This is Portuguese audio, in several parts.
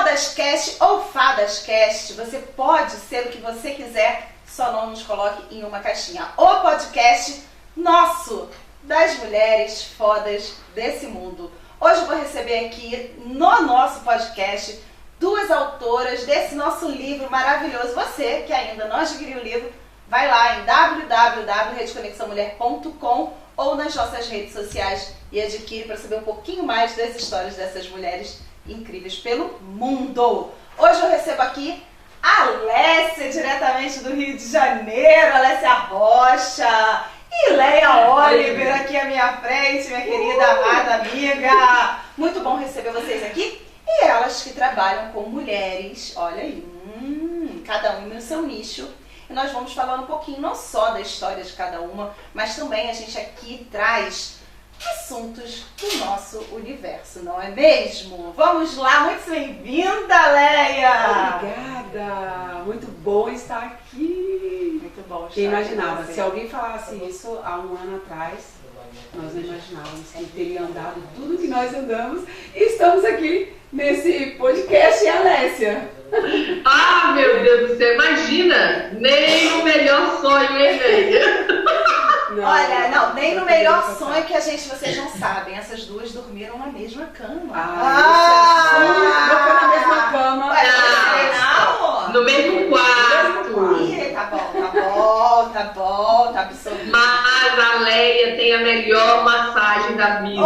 Fodascast ou Fadascast, você pode ser o que você quiser, só não nos coloque em uma caixinha. O podcast nosso, das mulheres fodas desse mundo. Hoje eu vou receber aqui no nosso podcast duas autoras desse nosso livro maravilhoso. Você que ainda não adquiriu o livro, vai lá em www.redeconexãomulher.com ou nas nossas redes sociais e adquire para saber um pouquinho mais das histórias dessas mulheres incríveis pelo mundo. Hoje eu recebo aqui a Alessia, diretamente do Rio de Janeiro, Alessia Rocha, e Leia Oliver aqui à minha frente, minha querida amada amiga. Muito bom receber vocês aqui. E elas que trabalham com mulheres, olha aí, cada uma no seu nicho. E nós vamos falar um pouquinho não só da história de cada uma, mas também a gente aqui traz assuntos do nosso universo, não é mesmo? Vamos lá, muito bem-vinda, Leia! Obrigada! Muito bom estar aqui! Muito bom estar Quem imaginava? aqui. Se alguém falasse isso há um ano atrás, nós não imaginávamos que teria andado tudo que nós andamos e estamos aqui nesse podcast, Alessia. Ah, meu Deus do céu, imagina! Nem o melhor sonho, hein, velho? Olha, não, nem no melhor sonho que vocês não sabem, essas duas dormiram na mesma cama. Não foi na mesma cama. Ué, não. No mesmo quarto. Ih, tá absorvido. Mas a Leia tem a melhor massagem da vida.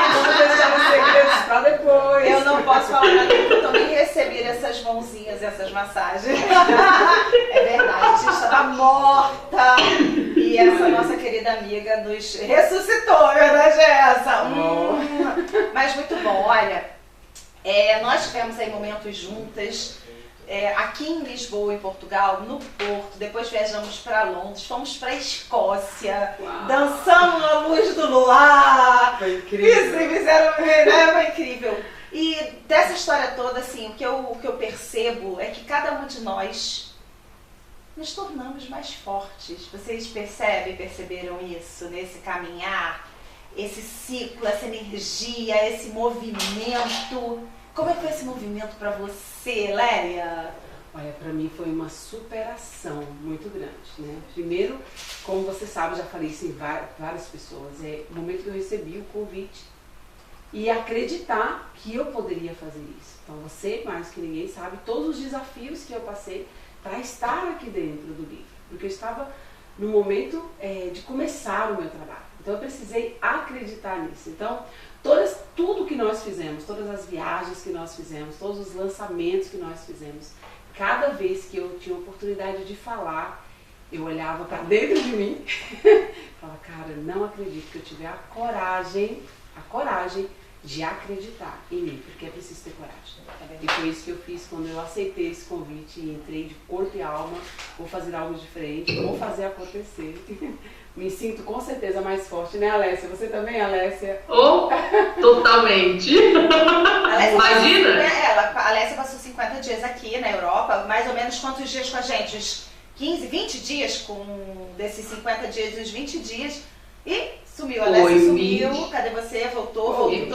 Vamos deixar os segredos pra depois. Eu não posso falar nada porque eu também recebi essas mãozinhas, essas massagens. É verdade, a gente estava morta. E essa nossa querida amiga nos ressuscitou, verdade é essa? Mas muito bom, olha, nós tivemos aí momentos juntas. Aqui em Lisboa, em Portugal, no Porto, depois viajamos para Londres, fomos para a Escócia, dançamos na luz do luar. Foi incrível. Foi incrível. E dessa história toda, assim, o que eu percebo é que cada um de nós nos tornamos mais fortes. Vocês perceberam isso nesse caminhar, esse ciclo, essa energia, esse movimento? Como é que foi esse movimento para você, Lélia? Olha, para mim foi uma superação muito grande, né? Primeiro, como você sabe, já falei isso em várias pessoas, o momento que eu recebi o convite e acreditar que eu poderia fazer isso. Então você, mais que ninguém, sabe todos os desafios que eu passei para estar aqui dentro do livro, porque eu estava no momento de começar o meu trabalho. Então eu precisei acreditar nisso. Então, tudo que nós fizemos, todas as viagens que nós fizemos, todos os lançamentos que nós fizemos, cada vez que eu tinha a oportunidade de falar, eu olhava para dentro de mim e falava, cara, não acredito que eu tive a coragem de acreditar em mim, porque é preciso ter coragem. E foi isso que eu fiz quando eu aceitei esse convite e entrei de corpo e alma, vou fazer algo diferente, vou fazer acontecer. Me sinto com certeza mais forte, né, Alessia? Você também, Alessia? Oh, totalmente. Imagina? A Alessia passou 50 dias aqui na Europa, mais ou menos quantos dias com a gente? Uns 15, 20 dias com desses 50 dias, uns 20 dias. E sumiu, a Alessia sumiu. Cadê você? Voltou ao vivo,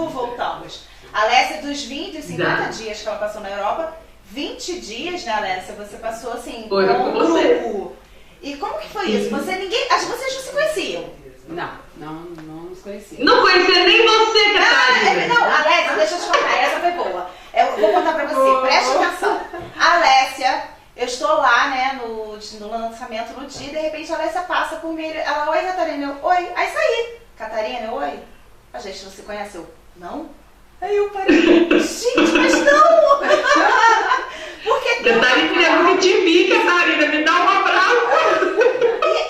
voltamos. A Alessia, dos 20 e 50 dias que ela passou na Europa, 20 dias, né, Alessia? Você passou assim, com um grupo. E como que foi isso? Vocês não se conheciam? Não nos conheciam. Não conhecia nem você, Catarina. Não, Alessia, deixa eu te contar, essa foi boa. Eu vou contar pra você, preste atenção. A Alessia, eu estou lá, né, no lançamento no dia, e de repente a Alessia passa por mim, ela, oi, Catarina, eu, oi. Aí saí, Catarina, oi. A gente não se conhece, eu, não? Aí eu parei, gente, mas não! Porque Catarina, eu nunca te vi, Catarina, me dá um abraço.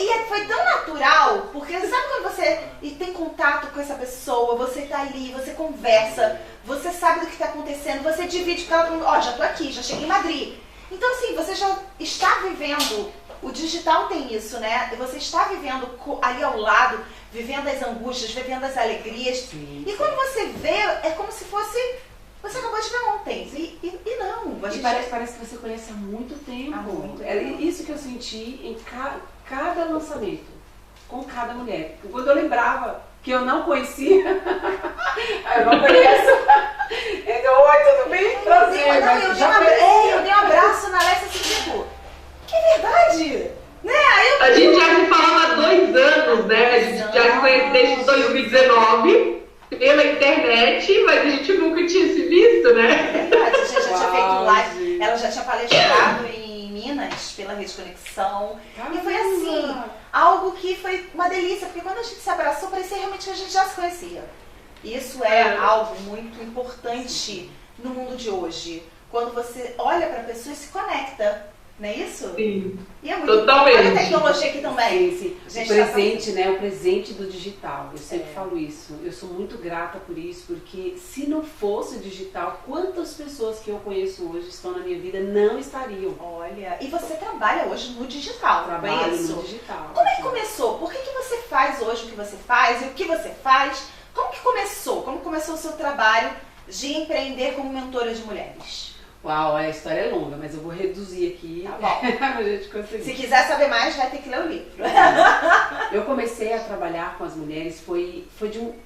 E foi tão natural, porque sabe quando você tem contato com essa pessoa, você tá ali, você conversa, você sabe do que tá acontecendo, você divide com ela, já tô aqui, já cheguei em Madrid. Então assim, você já está vivendo, o digital tem isso, né? Você está vivendo ali ao lado, vivendo as angústias, vivendo as alegrias. Sim. E quando você vê, é como se fosse, você acabou de ver ontem. E não. E parece que você conhece há muito tempo. Há muito É isso que eu senti em cada lançamento, com cada mulher. Quando eu lembrava que eu não conhecia, aí pela internet, mas a gente nunca tinha se visto, né? É verdade, a gente já tinha feito live, ela já tinha palestrado em Minas pela Rede Conexão. E foi assim, algo que foi uma delícia, porque quando a gente se abraçou, parecia realmente que a gente já se conhecia. Isso é algo muito importante no mundo de hoje. Quando você olha para a pessoa e se conecta, não é isso? Sim. E é muito Totalmente. Olha a tecnologia aqui também. Sim. Gente, O presente, né? O presente do digital. Eu sempre É. falo isso. Eu sou muito grata por isso, porque se não fosse o digital, quantas pessoas que eu conheço hoje estão na minha vida não estariam. Olha, e você trabalha hoje no digital, não é Trabalho isso? no digital. Como é que começou? Por que você faz hoje o que você faz e o que você faz? Como que começou? Como começou o seu trabalho de empreender como mentora de mulheres? Uau, a história é longa, mas eu vou reduzir aqui Tá bom. pra gente conseguir. Se quiser saber mais, vai ter que ler o livro. Eu comecei a trabalhar com as mulheres,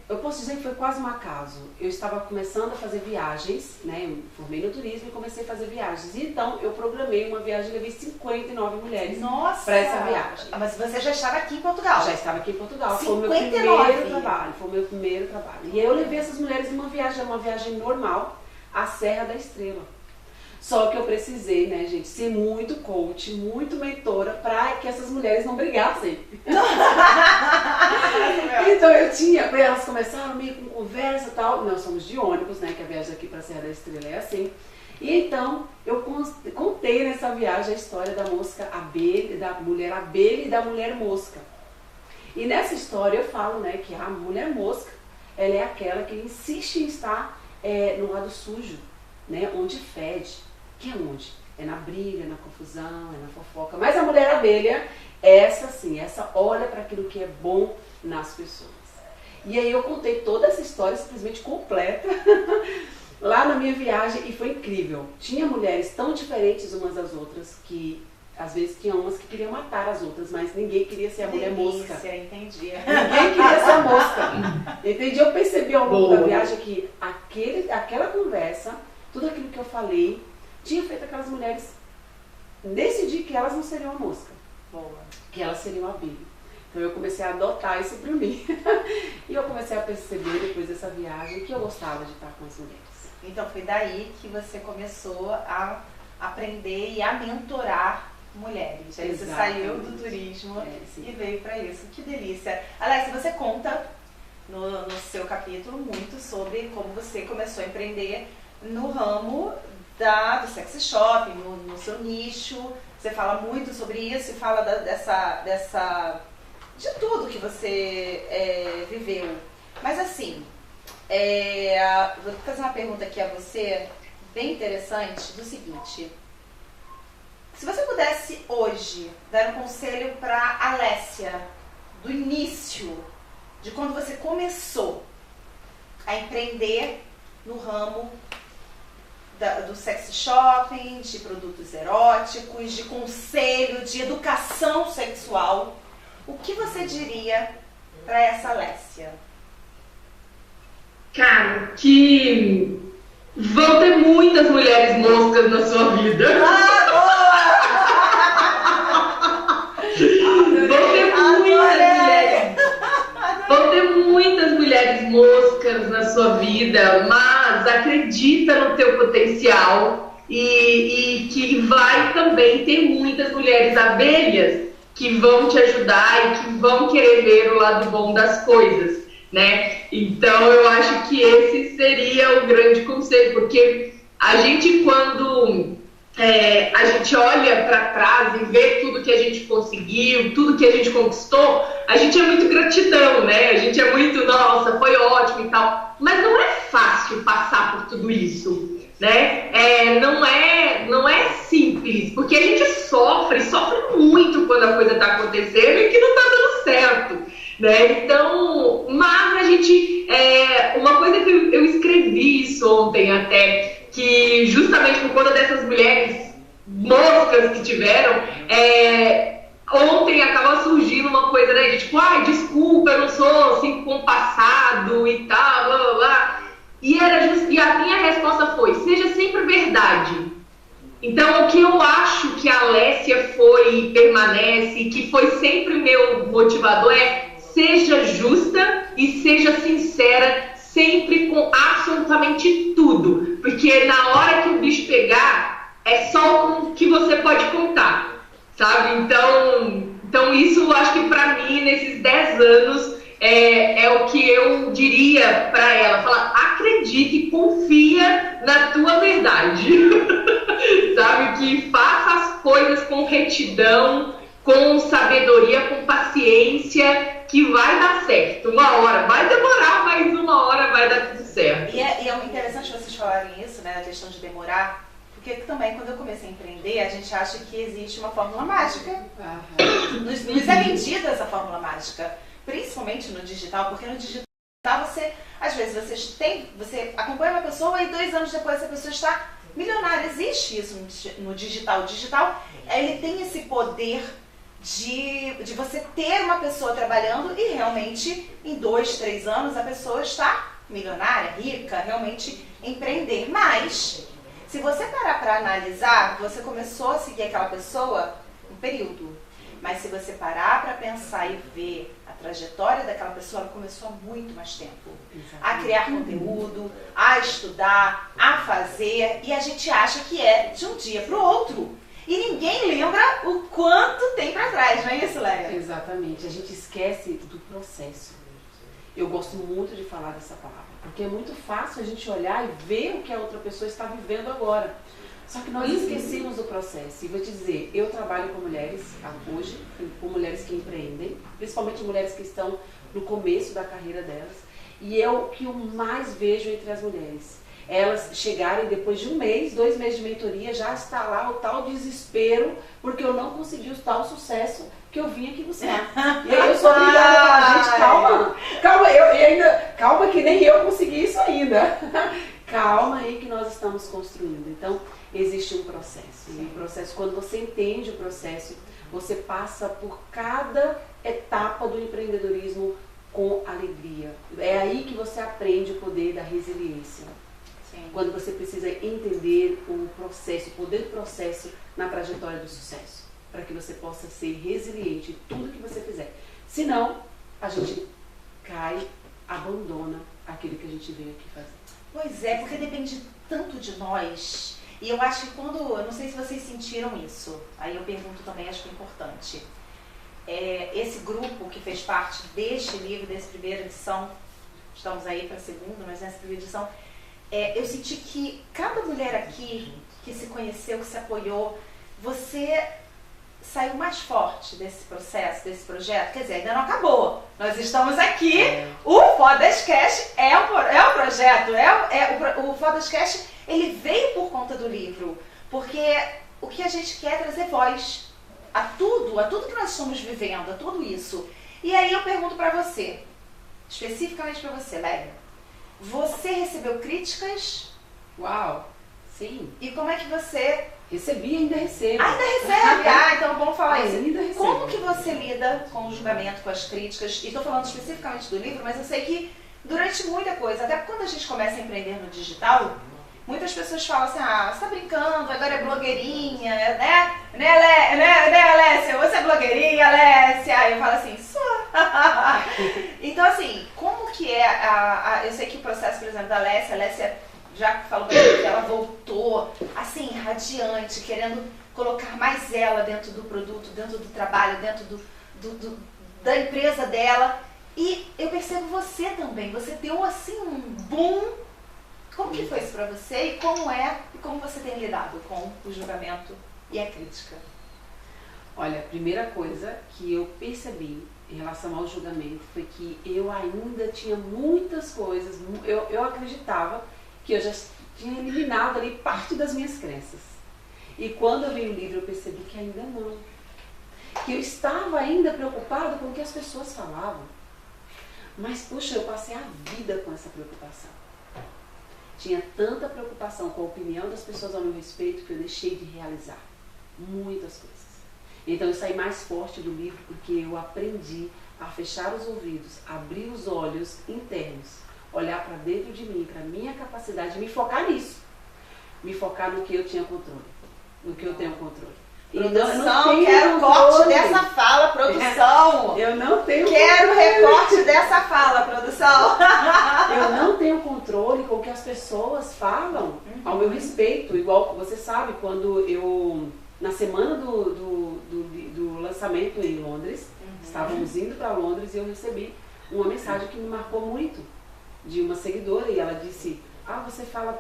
eu posso dizer que foi quase um acaso. Eu estava começando a fazer viagens, né? Eu formei no turismo e comecei a fazer viagens. Então, eu programei uma viagem e levei 59 mulheres Nossa! para essa viagem. Mas você já estava aqui em Portugal? Já estava aqui em Portugal. 59. Foi o meu primeiro trabalho. E aí eu levei essas mulheres em uma viagem normal, à Serra da Estrela. Só que eu precisei, né, gente, ser muito coach, muito mentora para que essas mulheres não brigassem. Então eu tinha, elas começaram meio com conversa e tal. Nós somos de ônibus, né, que a viagem aqui para Serra da Estrela é assim. E então eu contei nessa viagem a história da mosca abelha, da mulher abelha e da mulher mosca. E nessa história eu falo, né, que a mulher mosca, ela é aquela que insiste em estar no lado sujo, né, onde fede. Que é onde? É na briga, na confusão, é na fofoca. Mas a mulher abelha, essa olha para aquilo que é bom nas pessoas. E aí eu contei toda essa história simplesmente completa lá na minha viagem e foi incrível. Tinha mulheres tão diferentes umas das outras que às vezes tinha umas que queriam matar as outras, mas ninguém queria ser a mulher mosca. Entendi. Ninguém queria ser a mosca. Entendi? Eu percebi ao longo da viagem que aquela conversa, tudo aquilo que eu falei, tinha feito aquelas mulheres decidir que elas não seriam a mosca. Boa. Que elas seriam a abelha. Então eu comecei a adotar isso para mim. E eu comecei a perceber depois dessa viagem que eu gostava de estar com as mulheres. Então foi daí que você começou a aprender e a mentorar mulheres. Aí você saiu do turismo e veio para isso. Que delícia. Alessia, você conta no seu capítulo muito sobre como você começou a empreender no ramo do sexy shop, no seu nicho. Você fala muito sobre isso e fala de tudo que você viveu. Mas assim, vou fazer uma pergunta aqui a você, bem interessante, do seguinte. Se você pudesse hoje dar um conselho para Alessia, do início, de quando você começou a empreender no ramo do sexy shopping, de produtos eróticos, de conselho, de educação sexual, o que você diria para essa Alessia? Cara, que vão ter muitas mulheres moscas na sua vida. Vão ter muitas mulheres moscas na sua vida, mas acredita no teu potencial e que vai também ter muitas mulheres abelhas que vão te ajudar e que vão querer ver o lado bom das coisas, né? Então eu acho que esse seria o grande conselho, porque a gente quando a gente olha para trás e vê tudo que a gente conseguiu, tudo que a gente conquistou, a gente é muito gratidão, né? A gente é muito, nossa, foi ótimo e tal. Mas não é fácil passar por tudo isso, né? Não é simples, porque a gente sofre muito quando a coisa tá acontecendo e que não tá dando certo, né? Então, mas a gente, uma coisa que eu escrevi isso ontem até, que justamente por conta dessas mulheres moscas que tiveram, ontem acaba surgindo uma coisa, né, de tipo, desculpa, eu não sou assim compassado e tal, blá blá blá. E a minha resposta foi, seja sempre verdade. Então o que eu acho que a Alessia foi e permanece, que foi sempre meu motivador, seja justa e seja sincera, sem absolutamente tudo, porque na hora que o bicho pegar, é só o que você pode contar, sabe? Então isso eu acho que pra mim, nesses 10 anos, é o que eu diria pra ela, falar, acredite e confia na tua verdade, sabe? Que faça as coisas com retidão, com sabedoria, com paciência, que vai dar certo. Uma hora, vai demorar, mas uma hora vai dar tudo certo. E é muito interessante vocês falarem isso, né, a questão de demorar, porque também quando eu comecei a empreender, a gente acha que existe uma fórmula mágica. Nos é vendida essa fórmula mágica, principalmente no digital, porque no digital você, às vezes você acompanha uma pessoa e 2 anos depois essa pessoa está milionária. Existe isso no digital. O digital, ele tem esse poder de você ter uma pessoa trabalhando e realmente em 2, 3 anos a pessoa está milionária, rica, realmente empreender. Mas, se você parar para analisar, você começou a seguir aquela pessoa um período. Mas se você parar para pensar e ver a trajetória daquela pessoa, ela começou há muito mais tempo. A criar conteúdo, a estudar, a fazer. E a gente acha que é de um dia para o outro. E ninguém lembra o quanto tem para trás, não é isso, Lélia? Exatamente. A gente esquece do processo. Eu gosto muito de falar dessa palavra, porque é muito fácil a gente olhar e ver o que a outra pessoa está vivendo agora. Só que nós esquecemos do processo. E vou te dizer, eu trabalho com mulheres hoje, com mulheres que empreendem, principalmente mulheres que estão no começo da carreira delas. E é o que eu mais vejo entre as mulheres. Elas chegarem depois de 1 mês, 2 meses de mentoria, já está lá o tal desespero, porque eu não consegui o tal sucesso que eu vim aqui buscar. E aí eu sou obrigada a falar, gente, calma que nem eu consegui isso ainda. Calma aí que nós estamos construindo. Então, existe um processo. E o processo, quando você entende o processo, você passa por cada etapa do empreendedorismo com alegria. É aí que você aprende o poder da resiliência. Sim. Quando você precisa entender o processo, o poder do processo na trajetória do sucesso, para que você possa ser resiliente em tudo que você fizer. Senão, a gente cai, abandona aquilo que a gente veio aqui fazer. Pois é, porque depende tanto de nós. E eu acho que eu não sei se vocês sentiram isso, aí eu pergunto também, acho que é importante. Esse grupo que fez parte deste livro, dessa primeira edição, estamos aí para a segunda, mas nessa primeira edição, eu senti que cada mulher aqui que se conheceu, que se apoiou, você saiu mais forte desse processo, desse projeto. Quer dizer, ainda não acabou. Nós estamos aqui. O Fodascast é o projeto. O Fodascast, ele veio por conta do livro. Porque o que a gente quer é trazer voz a tudo que nós estamos vivendo, a tudo isso. E aí eu pergunto pra você, especificamente pra você, Lélia. Você recebeu críticas? Uau! Sim. E como é que você... Recebi e ainda recebo. Ainda recebe? Então vamos falar isso. Ainda recebo. Como que você lida com o julgamento, com as críticas? E estou falando especificamente do livro, mas eu sei que durante muita coisa, até quando a gente começa a empreender no digital, muitas pessoas falam assim, você tá brincando, agora é blogueirinha, né? Né, Alessia? Você é blogueirinha, Alessia? Aí eu falo assim, sou. Então assim, como que é eu sei que o processo, por exemplo, da Alessia já falou pra mim que ela voltou assim, radiante, querendo colocar mais ela dentro do produto, dentro do trabalho, dentro da empresa dela. E eu percebo você também, você deu assim um boom. Como que foi isso pra você e como você tem lidado com o julgamento e a crítica? Olha, a primeira coisa que eu percebi em relação ao julgamento foi que eu ainda tinha muitas coisas, eu acreditava que eu já tinha eliminado ali parte das minhas crenças. E quando eu vi o livro eu percebi que ainda não. Que eu estava ainda preocupada com o que as pessoas falavam. Mas, puxa, eu passei a vida com essa preocupação. Tinha tanta preocupação com a opinião das pessoas ao meu respeito que eu deixei de realizar muitas coisas. Então eu saí mais forte do livro porque eu aprendi a fechar os ouvidos, abrir os olhos internos, olhar para dentro de mim, para a minha capacidade de me focar nisso. Me focar no que eu tinha controle, no que eu tenho controle. Produção, quero corte dessa fala, produção. Eu não tenho Quero controle. recorte dessa fala, produção. Eu não tenho controle com o que as pessoas falam ao meu respeito. Igual você sabe, quando eu, na semana do lançamento em Londres, estávamos indo para Londres e eu recebi uma mensagem que me marcou muito, de uma seguidora, e ela disse: você fala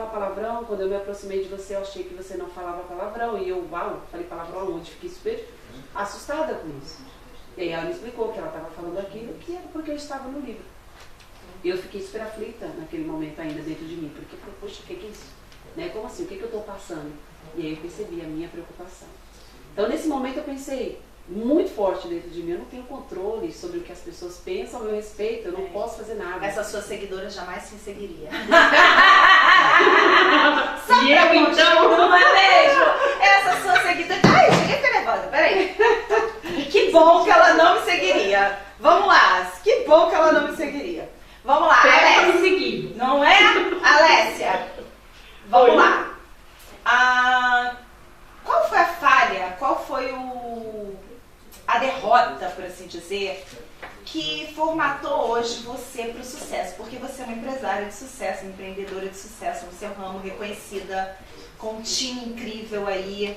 palavrão, quando eu me aproximei de você eu achei que você não falava palavrão, e eu, falei palavrão aonde? Fiquei super assustada com isso. E aí ela me explicou que ela estava falando aquilo, que era porque eu estava no livro. E eu fiquei super aflita naquele momento ainda dentro de mim, porque eu falei, poxa, o que é isso? Né? Como assim? O que eu estou passando? E aí eu percebi a minha preocupação. Então nesse momento eu pensei, muito forte dentro de mim, eu não tenho controle sobre o que as pessoas pensam a meu respeito, eu não posso fazer nada. Essa sua seguidora jamais se seguiria. E eu então? Não é mesmo? Essa sua seguidora... Ai, cheguei nervosa, peraí. Que bom que ela não me seguiria. Vamos lá, que bom que ela não me seguiria. Vamos lá, Alessia. Alessia. Seguir. Não é? Alessia, vamos Oi. lá. Qual foi a falha, qual foi a derrota, por assim dizer, que formatou hoje você para o sucesso? Porque você é uma empresária de sucesso, empreendedora de sucesso no seu ramo, reconhecida, com um time incrível aí,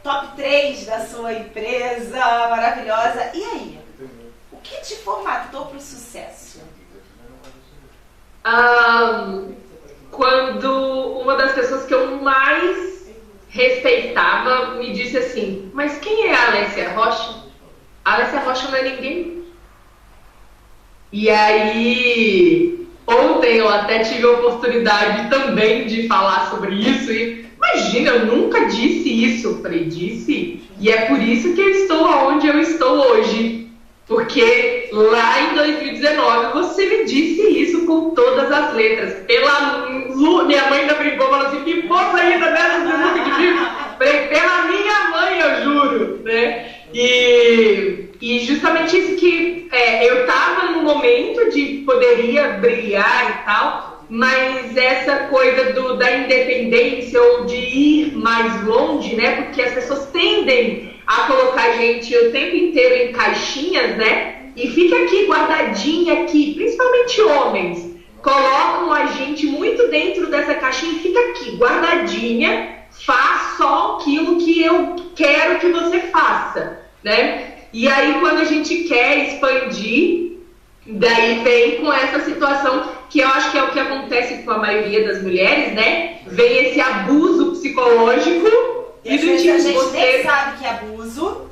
top 3 da sua empresa, maravilhosa. E aí? O que te formatou para o sucesso? Quando uma das pessoas que eu mais respeitava me disse assim: mas quem é a Alessia Rocha? A Alessia Rocha não é ninguém. E aí, ontem eu até tive a oportunidade também de falar sobre isso e imagina, eu nunca disse isso. Eu falei, disse, e é por isso que eu estou onde eu estou hoje. Porque lá em 2019 você me disse isso com todas as letras. Minha mãe ainda brincou, falou assim, que moça ainda dessa música que vive. Falei, pela minha mãe, eu juro, né? E justamente isso que eu estava num momento de poderia brilhar e tal, mas essa coisa da independência ou de ir mais longe, né? Porque as pessoas tendem a colocar a gente o tempo inteiro em caixinhas, né? E fica aqui guardadinha aqui, principalmente homens, colocam a gente muito dentro dessa caixinha e fica aqui guardadinha, faz só aquilo que eu quero que você faça, né? E aí quando a gente quer expandir, daí vem com essa situação que eu acho que é o que acontece com a maioria das mulheres, né? Vem esse abuso psicológico. E do tipo, a gente nem sabe que é abuso.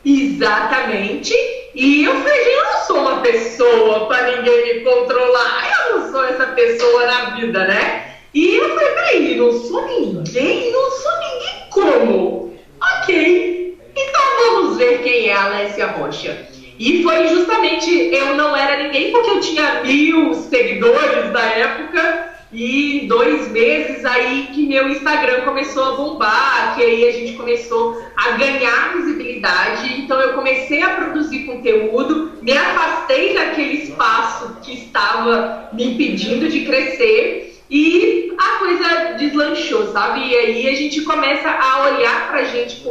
Exatamente. E eu falei, eu não sou uma pessoa para ninguém me controlar. Eu não sou essa pessoa na vida, né? E eu falei, peraí, não sou ninguém? Não sou ninguém como? Ok. Então vamos ver quem é a Alessia Rocha. E foi justamente, eu não era ninguém porque eu tinha 1000 seguidores na época. E em 2 meses aí que meu Instagram começou a bombar, que aí a gente começou a ganhar visibilidade. Então eu comecei a produzir conteúdo, me afastei daquele espaço que estava me impedindo de crescer e a coisa deslanchou, sabe? E aí a gente começa a olhar pra gente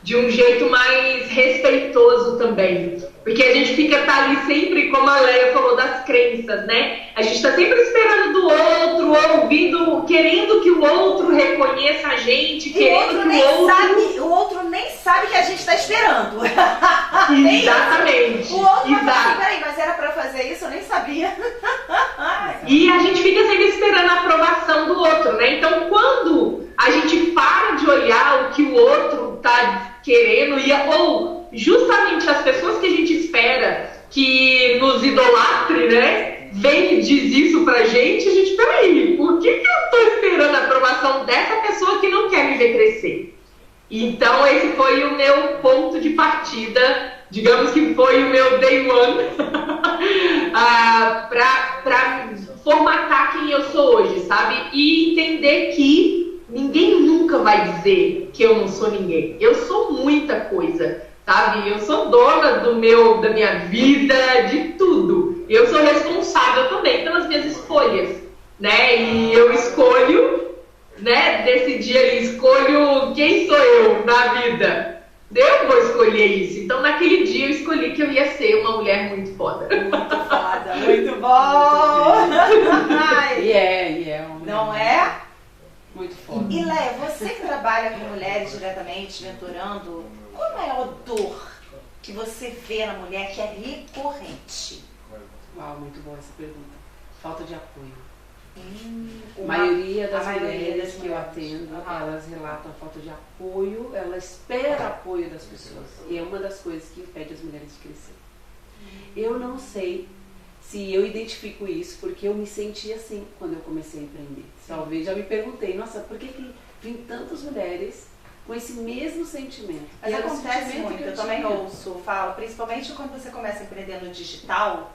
de um jeito mais respeitoso também. Porque a gente fica ali sempre, como a Leia falou, das crenças, né? A gente tá sempre esperando do outro, ouvindo, querendo que o outro reconheça a gente, querendo que o outro nem sabe que a gente tá esperando. Exatamente. O outro vai falar assim, peraí, mas era pra fazer isso? Eu nem sabia. E a gente fica sempre esperando a aprovação do outro, né? Então, quando a gente para de olhar o que o outro tá querendo, ou justamente as pessoas que a gente espera que nos idolatre, né? Vem e diz isso pra gente, a gente, peraí, por que eu tô esperando a aprovação dessa pessoa que não quer me ver crescer? Então esse foi o meu ponto de partida, digamos que foi o meu day one, pra formatar quem eu sou hoje, sabe? E entender que ninguém nunca vai dizer que eu não sou ninguém. Eu sou muita coisa, sabe? Eu sou dona da minha vida, de tudo. Eu sou responsável também pelas minhas escolhas, né? E eu escolho né, decidir ali, escolho quem sou eu na vida. Eu vou escolher isso. Então, naquele dia, eu escolhi que eu ia ser uma mulher muito foda. Muito foda, muito bom! E é uma mulher Não é? muito foda. E Leia, você que trabalha com mulheres diretamente, mentorando, qual a maior dor que você vê na mulher que é recorrente? Uau, muito boa essa pergunta. Falta de apoio. A Uma- maioria das a maioria mulheres das que eu mulheres. atendo, Aham. elas relatam a falta de apoio, ela espera apoio das pessoas. E é uma das coisas que impede as mulheres de crescer. Eu não sei se eu identifico isso, porque eu me senti assim quando eu comecei a empreender. Talvez já me perguntei, nossa, por que vem tantas mulheres com esse mesmo sentimento? Mas E era o acontece sentimento muito, que eu também tinha. ouço, falo, principalmente quando você começa a empreender no digital,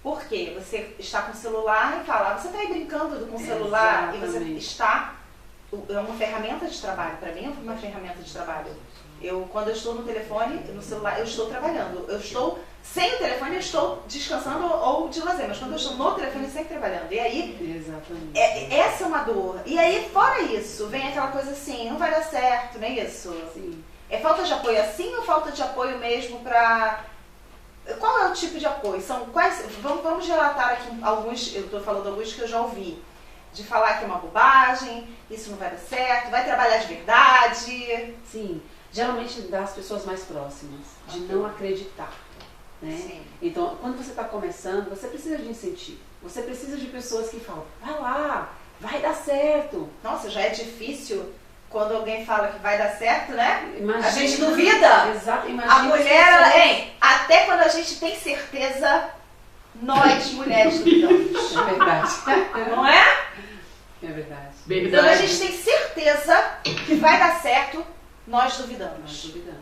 porque você está com o celular e fala, você está aí brincando com o celular e você Exatamente. está, é uma ferramenta de trabalho, para mim é uma ferramenta de trabalho. Quando eu estou no telefone, no celular, eu estou trabalhando, eu estou sem o telefone, eu estou descansando ou de lazer, mas quando eu estou no telefone, eu sempre trabalhando. E aí, Exatamente. essa é uma dor. E aí, fora isso, vem aquela coisa assim, não vai dar certo, não é isso? Sim. É falta de apoio assim ou falta de apoio mesmo para... Qual é o tipo de apoio? São quais... Vamos relatar aqui alguns, eu estou falando alguns que eu já ouvi. De falar que é uma bobagem, isso não vai dar certo, vai trabalhar de verdade. Sim. Geralmente das pessoas mais próximas, de não acreditar. Né? Sim. Então, quando você está começando, você precisa de incentivo. Você precisa de pessoas que falam, vai lá, vai dar certo. Nossa, já é difícil quando alguém fala que vai dar certo, né? Imagina, A gente duvida. Exato, imagina. A mulher, ela, hein? Até quando a gente tem certeza, nós mulheres duvidamos. É verdade. Não é? É verdade. Quando a Verdade. gente tem certeza que vai dar certo, nós duvidamos. Nós duvidamos.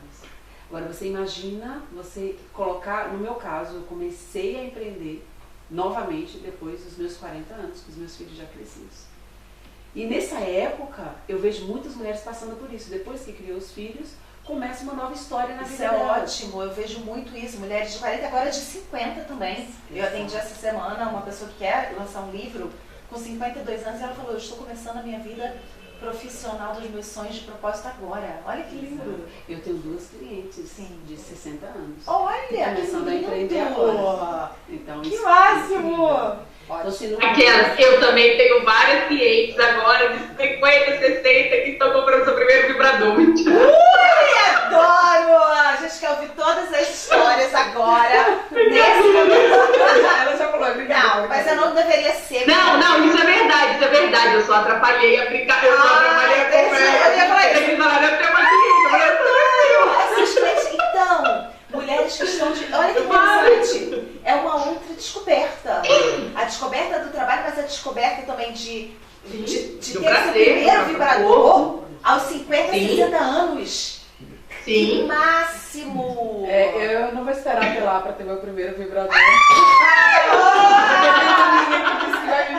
Agora você imagina você colocar, no meu caso, eu comecei a empreender novamente depois dos meus 40 anos, com os meus filhos já crescidos. E nessa época, eu vejo muitas mulheres passando por isso. Depois que criou os filhos, começa uma nova história na Isso vida é dela. ótimo, eu vejo muito isso. Mulheres de 40 agora de 50 também. Eu atendi essa semana uma pessoa que quer lançar um livro com 52 anos e ela falou, eu estou começando a minha vida profissional dos meus sonhos de propósito agora. Olha que lindo. Eu tenho duas clientes Sim. de 60 anos. Olha, Começando a que empreender lindo. agora. Então, Que isso é máximo. incrível. Então, se não... Aquelas, eu também tenho várias clientes agora de 50, 60 que estão comprando seu primeiro vibrador. Adoro! A gente quer ouvir todas as histórias agora. Nesse Ela já falou, obrigada. Não, mas eu não deveria ser. Não, isso é verdade, isso é verdade. Eu só atrapalhei a brincadeira, eu só atrapalhei a conversa. eu ia falar isso. Eles falaram, eu tenho uma cliente. Eu falei, Essas clientes, então, mulheres que estão de... Olha que interessante. É uma outra descoberta. A descoberta do trabalho, mas a descoberta também de do ter seu prazer, primeiro do vibrador aos 50, Sim. 60 anos. Que sim. máximo! Eu não vou esperar até lá pra ter meu primeiro vibrador.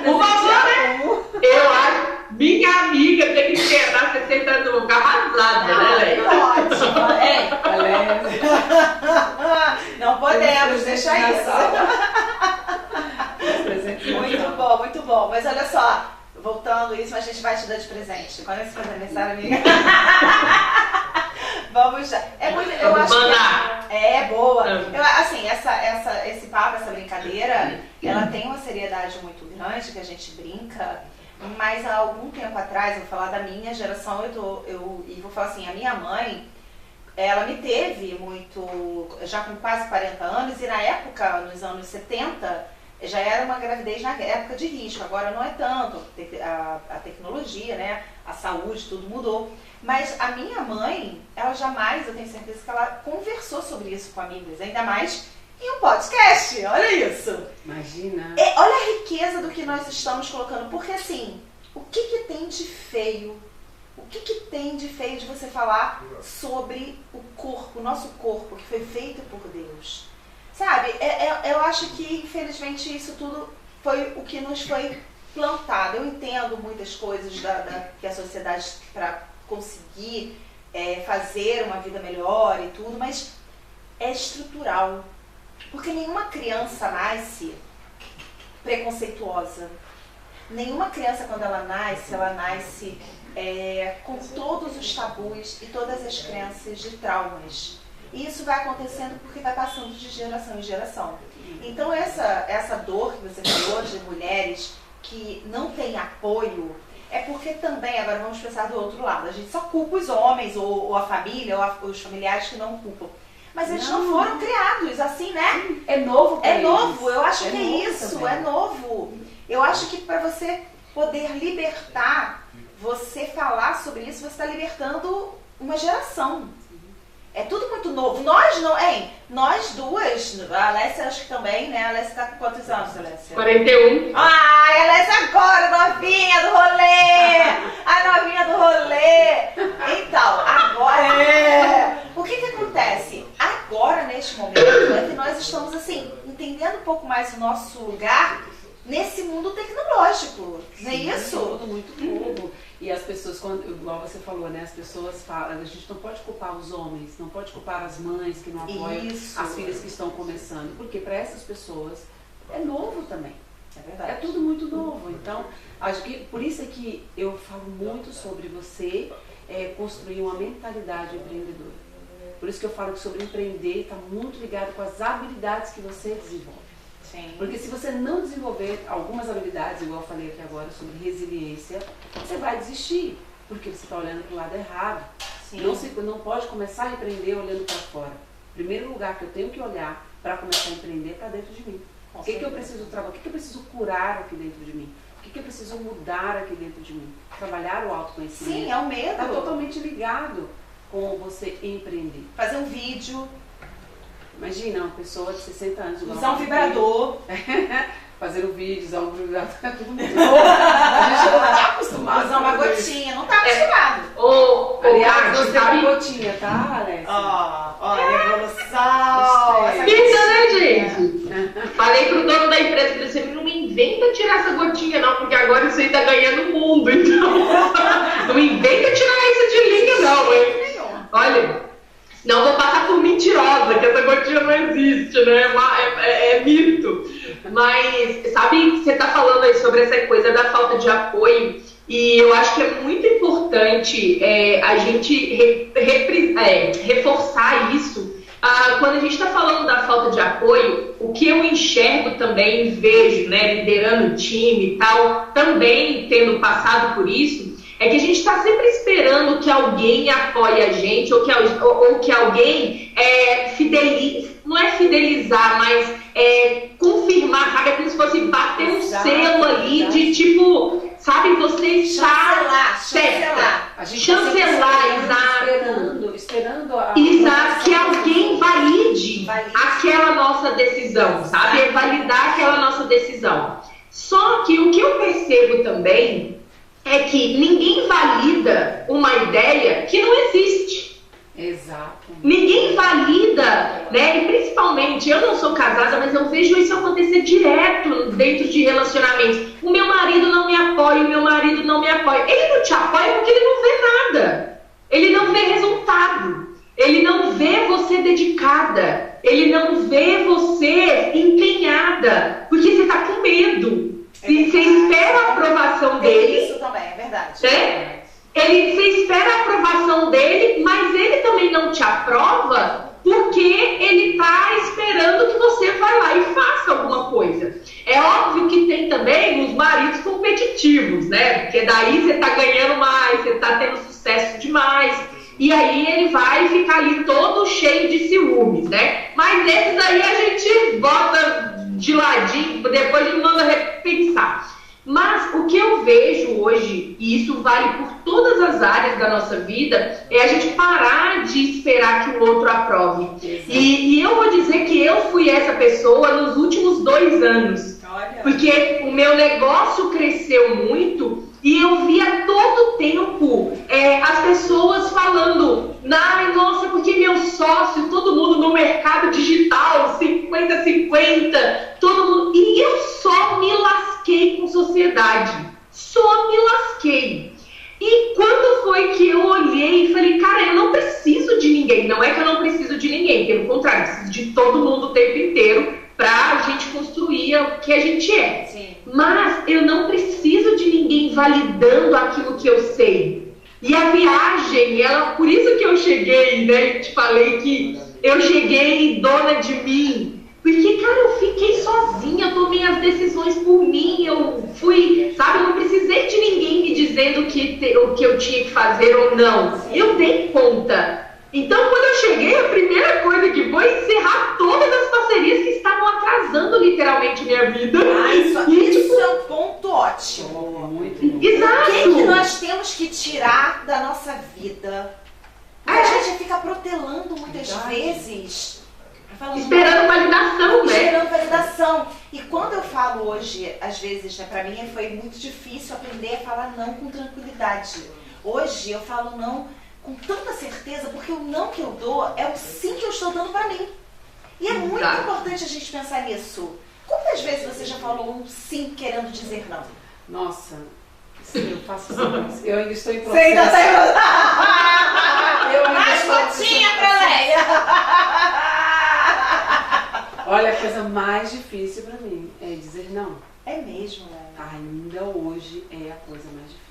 Por favor, né? Eu acho, minha amiga tem que esperar 60 anos, eu vou ficar arrasada, né, Leia? Ótimo! Ei, não podemos deixar isso. Muito bom, muito bom. Mas olha só, voltando isso, a gente vai te dar de presente. Quando é que você faz aniversário, amiga? Vamos já. É muito, eu acho que é boa. Assim, esse papo, essa brincadeira, ela tem uma seriedade muito grande, que a gente brinca, mas há algum tempo atrás, eu vou falar da minha geração, e vou falar assim, a minha mãe, ela me teve muito, já com quase 40 anos, e na época, nos anos 70, já era uma gravidez na época de risco, agora não é tanto, a tecnologia, né, a saúde, tudo mudou. Mas a minha mãe, ela jamais, eu tenho certeza que ela conversou sobre isso com amigas, ainda mais em um podcast, olha isso. Imagina. Olha a riqueza do que nós estamos colocando, porque assim, o que tem de feio? O que tem de feio de você falar sobre o corpo, o nosso corpo, que foi feito por Deus? Sabe, eu acho que infelizmente isso tudo foi o que nos foi plantado. Eu entendo muitas coisas que a sociedade, para conseguir fazer uma vida melhor e tudo, mas é estrutural. Porque nenhuma criança nasce preconceituosa. nenhuma criança, quando ela nasce com todos os tabus e todas as crenças de traumas. E isso vai acontecendo porque vai passando de geração em geração. Então essa dor que você falou de mulheres que não têm apoio, é porque também, agora vamos pensar do outro lado, a gente só culpa os homens ou a família ou os familiares que não culpam. Mas eles não foram criados assim, né? É novo pra eles. É novo, eu acho que é novo isso, também. é novo. Eu acho que para você poder libertar, você falar sobre isso, você está libertando uma geração. É tudo muito novo. Nós não, hein? Nós duas, a Alessia acho que também, né? A Alessia tá com quantos anos, Alessia? 41. Ai, a Alessia agora, novinha do rolê! A novinha do rolê! Então, agora... O que acontece? Agora, neste momento, é que nós estamos, assim, entendendo um pouco mais o nosso lugar nesse mundo tecnológico. Não é isso? É tudo muito novo. E as pessoas, igual você falou, né? As pessoas falam, a gente não pode culpar os homens, não pode culpar as mães que não apoiam as filhas que estão começando. Porque para essas pessoas é novo também. É verdade. É tudo muito novo. Então, acho que por isso é que eu falo muito sobre você construir uma mentalidade empreendedora. Por isso que eu falo que sobre empreender está muito ligado com as habilidades que você desenvolve. Sim. Porque se você não desenvolver algumas habilidades, igual eu falei aqui agora sobre resiliência, você vai desistir, porque você está olhando para o lado errado. Sim. Não pode começar a empreender olhando para fora. O primeiro lugar que eu tenho que olhar para começar a empreender é para dentro de mim. O que eu preciso trabalhar? O que eu preciso curar aqui dentro de mim? O que eu preciso mudar aqui dentro de mim? Trabalhar o autoconhecimento. Sim, é o medo. Está totalmente ligado com você empreender. Fazer um vídeo. Imagina uma pessoa de 60 anos. Usar um vibrador. Fazer um vídeo, usar um vibrador. É tudo muito novo. A gente não está acostumado. Usar uma gotinha. Não tá acostumado. Aliás, você sabe? é gotinha, tá, Alessia? Olha a evolução. Isso, né, gente? Falei pro dono da empresa, você não me inventa tirar essa gotinha não, porque agora isso aí tá ganhando o mundo, então não me inventa tirar isso de linha não, hein? Olha, não vou passar por mentirosa, que essa gotinha não existe, né? É mito. Mas, sabe, você tá falando aí sobre essa coisa da falta de apoio, e eu acho que é muito importante a gente reforçar isso. Quando a gente está falando da falta de apoio, o que eu enxergo também, vejo, né, liderando o time e tal, também tendo passado por isso, é que a gente está sempre esperando que alguém apoie a gente, ou que alguém não é fidelizar, mas confirmar, sabe? É como se fosse bater um selo ali de tipo, sabe, você está certa. A gente chancelar, exato. Esperando exato, que alguém valide aquela nossa decisão, sabe? É validar aquela nossa decisão. Só que o que eu percebo também é que ninguém valida uma ideia que não existe. Exato. Ninguém valida, né? E principalmente, eu não sou casada, mas eu vejo isso acontecer direto dentro de relacionamentos. O meu marido não me apoia, o meu marido não me apoia. Ele não te apoia porque ele não vê nada. Ele não vê resultado. Ele não vê você dedicada. Ele não vê você empenhada. Porque você tá com medo. E você espera a aprovação dele. Isso também, é verdade. Né? Você espera a aprovação dele, mas ele também não te aprova porque ele está esperando que você vá lá e faça alguma coisa. É óbvio que tem também os maridos competitivos, né? Porque daí você está ganhando mais, você está tendo sucesso demais, e aí ele vai ficar ali todo cheio de ciúmes, né? Mas esses aí a gente bota de ladinho, depois a gente manda repensar. Mas o que eu vejo hoje, e isso vale por todas as áreas da nossa vida, é a gente parar de esperar que o outro aprove. E eu vou dizer que eu fui essa pessoa nos últimos 2 anos. Olha. Porque o meu negócio cresceu muito e eu via todo o tempo as pessoas falando: ai, nossa, porque meu sócio, todo mundo no mercado digital, 50-50, todo mundo. E eu só me lasquei com sociedade. Só me lasquei. E quando foi que eu olhei e falei: cara, eu não preciso de ninguém. Não é que eu não preciso de ninguém, pelo contrário, eu preciso de todo mundo o tempo inteiro pra gente construir o que a gente é. Sim. Mas eu não preciso validando aquilo que eu sei. E a viagem, por isso que eu cheguei, né? Eu te falei que eu cheguei dona de mim. Porque, cara, eu fiquei sozinha, eu tomei as decisões por mim, eu fui, sabe, eu não precisei de ninguém me dizendo o que eu tinha que fazer ou não. Eu dei conta. Então, quando eu cheguei, a primeira coisa que foi encerrar todas as parcerias que estavam atrasando literalmente minha vida. Isso é um ponto ótimo. Muito. Exato. O que nós temos que tirar da nossa vida? A gente fica protelando muitas vezes. Esperando validação, né? Esperando validação. E quando eu falo hoje, às vezes, né, pra mim foi muito difícil aprender a falar não com tranquilidade. Hoje eu falo não com tanta certeza, porque o não que eu dou é o sim que eu estou dando pra mim. E é muito importante a gente pensar nisso. Quantas vezes você já falou um sim querendo dizer não? Nossa, sim, eu faço isso. Eu ainda estou em Você ainda processo. tá Eu ainda mais estou em fotinha pra Leia! Olha, a coisa mais difícil pra mim é dizer não. É mesmo, né? Ainda hoje é a coisa mais difícil.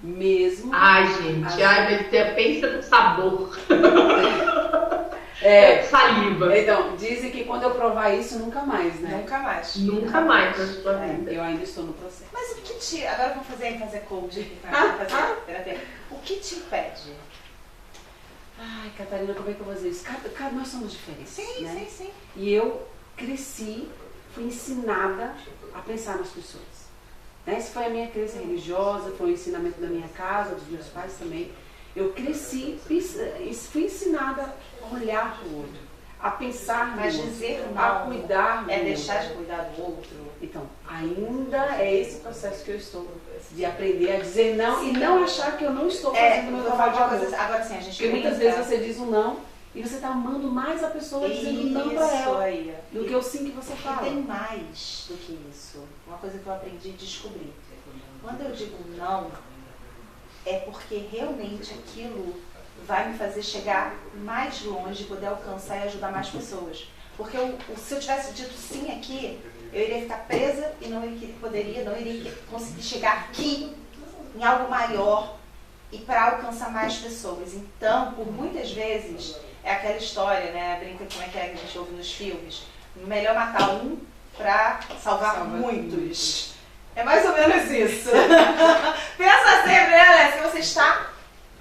Mesmo. Ai, gente, pensa no sabor. Saliva. Então, dizem que quando eu provar isso, nunca mais, né? Nunca mais. Nunca mais na sua vida. Eu ainda estou no processo. Mas o que te... Agora vamos fazer coaching pra fazer terapia. O que te impede? Ai, Catarina, como é que eu vou dizer isso? Nós somos diferentes, Sim, né? sim. E eu cresci, fui ensinada a pensar nas pessoas. Né? Essa foi a minha crença religiosa, foi o ensinamento da minha casa, dos meus pais também. Eu cresci, fui ensinada a olhar para o outro, a pensar no Mas outro, dizer a não cuidar do é outro. deixar de cuidar do outro. Então, ainda é esse processo que eu estou, de aprender a dizer não e não achar que eu não estou fazendo o meu trabalho de amor. Agora sim, a gente Porque muitas vezes você diz um não e você está amando mais a pessoa dizendo não para ela do que o sim que você fala. E tem mais do que isso. Uma coisa que eu aprendi a descobrir. Quando eu digo não, é porque realmente aquilo vai me fazer chegar mais longe, poder alcançar e ajudar mais pessoas. Porque se eu tivesse dito sim aqui, eu iria ficar presa e não iria conseguir chegar aqui em algo maior e para alcançar mais pessoas. Então, por muitas vezes, é aquela história, né? Brinca como é que a gente ouve nos filmes. Melhor matar um para salvar muitos. É mais ou menos isso. Pensa sempre, né, Alessia? Você está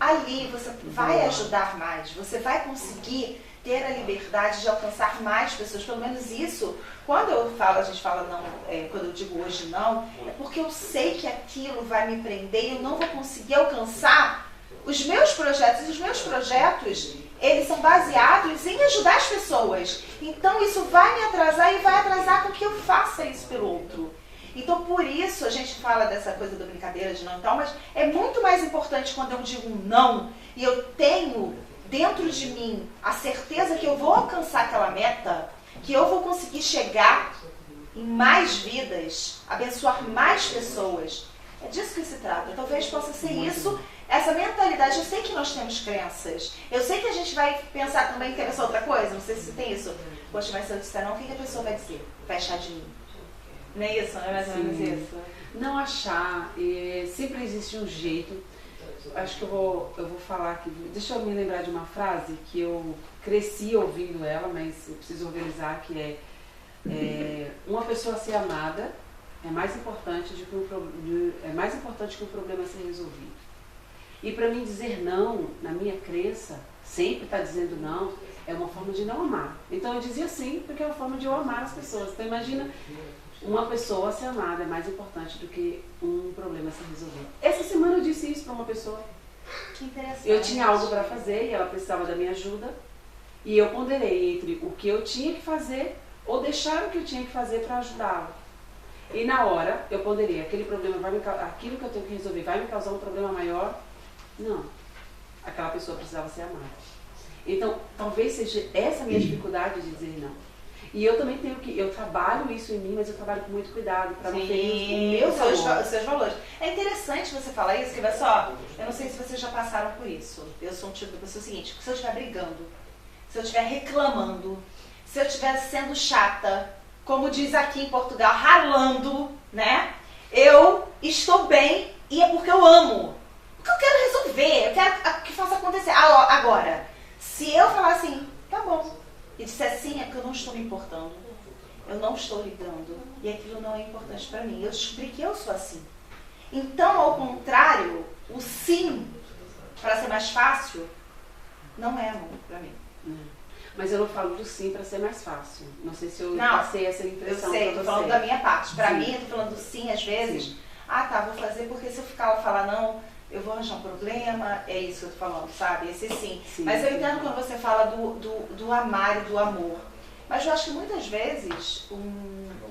ali, você vai ajudar mais, você vai conseguir ter a liberdade de alcançar mais pessoas. Pelo menos isso, quando a gente fala não, quando eu digo hoje não, é porque eu sei que aquilo vai me prender e eu não vou conseguir alcançar os meus projetos. E os meus projetos, eles são baseados em ajudar as pessoas. Então isso vai me atrasar e vai atrasar com que eu faça isso pelo outro. Então, por isso, a gente fala dessa coisa da brincadeira de não e tal, mas é muito mais importante quando eu digo não e eu tenho dentro de mim a certeza que eu vou alcançar aquela meta, que eu vou conseguir chegar em mais vidas, abençoar mais pessoas. É disso que se trata. Talvez possa ser isso, essa mentalidade. Eu sei que nós temos crenças. Eu sei que a gente vai pensar também que essa outra coisa, não sei se tem isso. Poxa, mas se eu disser não, o que a pessoa vai dizer? Vai achar de mim. Não é isso? Não é mais ou menos isso? Não achar, sempre existe um jeito. Acho que eu vou falar aqui. Deixa eu me lembrar de uma frase que eu cresci ouvindo ela, mas eu preciso organizar, que é uma pessoa ser amada é mais importante que um problema ser resolvido. E para mim dizer não, na minha crença, sempre estar dizendo não, é uma forma de não amar. Então eu dizia sim, porque é uma forma de eu amar as pessoas. Então imagina, uma pessoa ser amada é mais importante do que um problema ser resolvido. Essa semana eu disse isso para uma pessoa. Que interessante. Eu tinha algo para fazer e ela precisava da minha ajuda. E eu ponderei entre o que eu tinha que fazer ou deixar o que eu tinha que fazer para ajudá-la. E na hora eu ponderei, aquilo que eu tenho que resolver vai me causar um problema maior? Não. Aquela pessoa precisava ser amada. Então, talvez seja essa a minha dificuldade de dizer não. E eu também eu trabalho isso em mim, mas eu trabalho com muito cuidado para não ferir os seus valores. É interessante você falar isso, que vai só, eu não sei se vocês já passaram por isso. Eu sou um tipo de pessoa seguinte, se eu estiver brigando, se eu estiver reclamando, se eu estiver sendo chata, como diz aqui em Portugal, ralando, né? Eu estou E é porque eu amo. Porque eu quero resolver, eu quero que faça acontecer. Agora, se eu falar assim, tá bom, e disser sim, é porque eu não estou me importando. Eu não estou ligando. E aquilo não é importante pra mim. Eu descobri que eu sou assim. Então, ao contrário, o sim, para ser mais fácil, não é amor pra mim. Mas eu não falo do sim para ser mais fácil. Não sei se eu passei essa impressão. Eu sei, tô falando da minha parte. Pra mim, eu tô falando do sim, às vezes. Sim. Vou fazer porque se eu falar não, eu vou arranjar um problema. É isso que eu tô falando, sabe? Esse sim. Mas eu entendo quando você fala do amar e do amor. Mas eu acho que muitas vezes,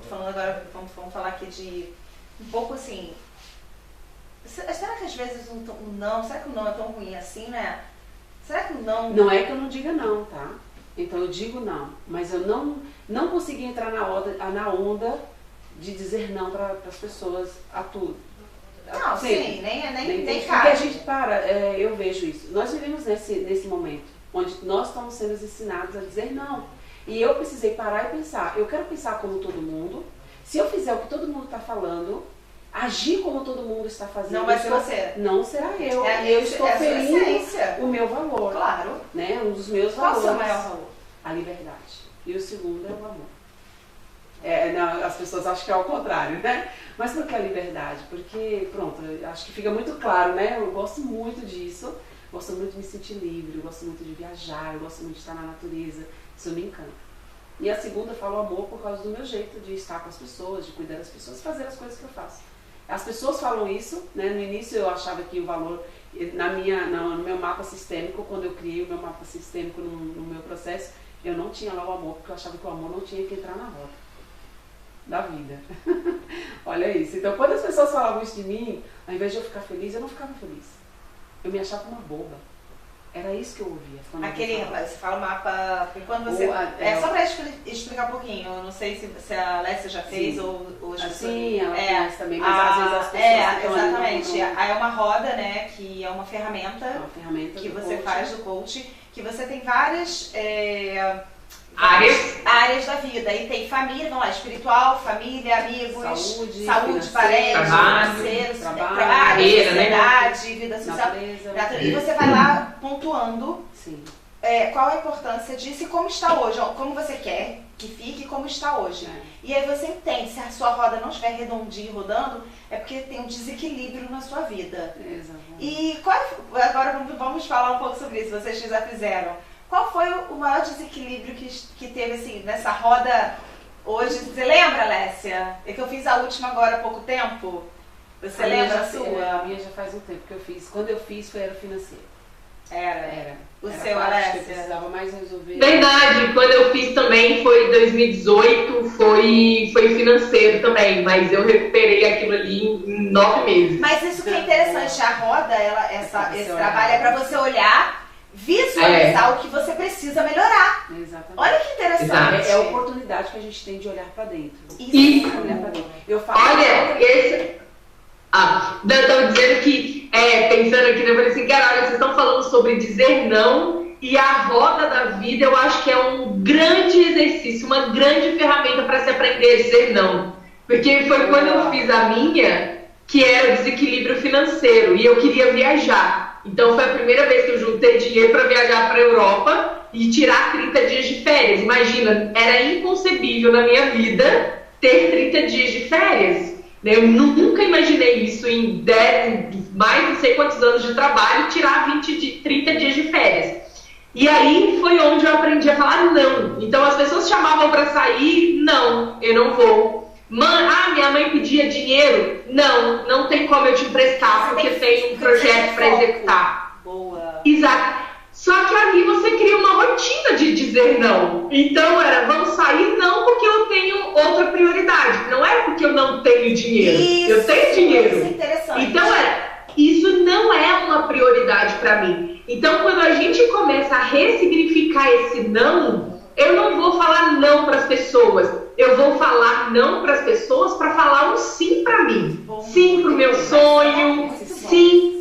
falando agora, vamos falar aqui de um pouco assim. Será que às vezes o não, será que o não é tão ruim assim, né? Será que o não... Não é que eu não diga não, tá? Então eu digo não, mas eu não consegui entrar na onda de dizer não para as pessoas a tudo. Não, sim, nem porque a gente eu vejo isso. Nós vivemos nesse momento, onde nós estamos sendo ensinados a dizer não. E eu precisei parar e pensar, eu quero pensar como todo mundo, se eu fizer o que todo mundo está falando, agir como todo mundo está fazendo. Não vai ser você. Não será eu. Eu estou ferindo o meu valor. Claro. Né? Um dos meus valores. Qual é o seu maior valor? A liberdade. E o segundo é o amor. Não, as pessoas acham que é ao contrário, né? Mas por que a liberdade? Porque, pronto, acho que fica muito claro, né? Eu gosto muito disso. Gosto muito de me sentir livre, eu gosto muito de viajar, eu gosto muito de estar na natureza. Isso me encanta. E a segunda, eu falo amor por causa do meu jeito de estar com as pessoas, de cuidar das pessoas, fazer as coisas que eu faço. As pessoas falam isso, né? No início eu achava que o valor, no meu mapa sistêmico, quando eu criei o meu mapa sistêmico no meu processo, eu não tinha lá o amor, porque eu achava que o amor não tinha que entrar na roda da vida. Olha isso. Então, quando as pessoas falavam isso de mim, ao invés de eu ficar feliz, eu não ficava feliz. Eu me achava uma boba. Era isso que eu ouvia. Você fala o mapa, porque quando você... só para explicar um pouquinho, eu não sei se a Alessia já fez ou as sim, ela faz também, mas às vezes as pessoas exatamente. Aí é uma roda, né, que é uma ferramenta que você coach. Faz do coach, que você tem várias áreas da vida. E tem família, vamos lá, espiritual, família, amigos, saúde financeiro, carreira, sociedade, vida social. Natureza. E você vai lá pontuando Sim. Qual a importância disso e como está hoje, como você quer que fique e como está hoje. E aí você entende, se a sua roda não estiver redondinha rodando, é porque tem um desequilíbrio na sua vida. Exatamente. E agora vamos falar um pouco sobre isso, vocês já fizeram. Qual foi o maior desequilíbrio que teve assim, nessa roda hoje? Você lembra, Alessia? É que eu fiz a última agora há pouco tempo. Você lembra a sua? A minha já faz um tempo que eu fiz. Quando eu fiz foi financeiro. Era. O Era seu, parte Alessia? que eu precisava mais resolver. Verdade, quando eu fiz também foi em 2018, foi financeiro também, mas eu recuperei aquilo ali em 9 meses. Mas isso que é interessante, a roda, esse trabalho é para você olhar, visualizar o que você precisa melhorar. Exatamente. Olha que interessante. É a oportunidade que a gente tem de olhar para dentro. E olhar para dentro. Eu falo. olha, eu estava dizendo que, pensando aqui, eu falei assim, cara, olha, vocês estão falando sobre dizer não, e a roda da vida eu acho que é um grande exercício, uma grande ferramenta para se aprender a dizer não. Porque foi quando eu fiz a minha, que era o desequilíbrio financeiro, e eu queria viajar. Então foi a primeira vez que eu juntei dinheiro para viajar para a Europa e tirar 30 dias de férias. Imagina, era inconcebível na minha vida ter 30 dias de férias. Eu nunca imaginei isso em mais não sei quantos anos de trabalho, tirar 30 dias de férias. E aí foi onde eu aprendi a falar não. Então as pessoas chamavam para sair, não, eu não vou. Minha mãe pedia dinheiro, não tem como eu te emprestar porque tem um projeto para executar. Boa. Exato. Só que ali você cria uma rotina de dizer não. Então vamos sair não porque eu tenho outra prioridade. Não é porque eu não tenho dinheiro. Eu tenho dinheiro. Isso é interessante. Então isso não é uma prioridade para mim. Então quando a gente começa a ressignificar esse não, eu não vou falar não para as pessoas. Eu vou falar não para as pessoas para falar um sim para mim. Sim para o meu sonho, sim.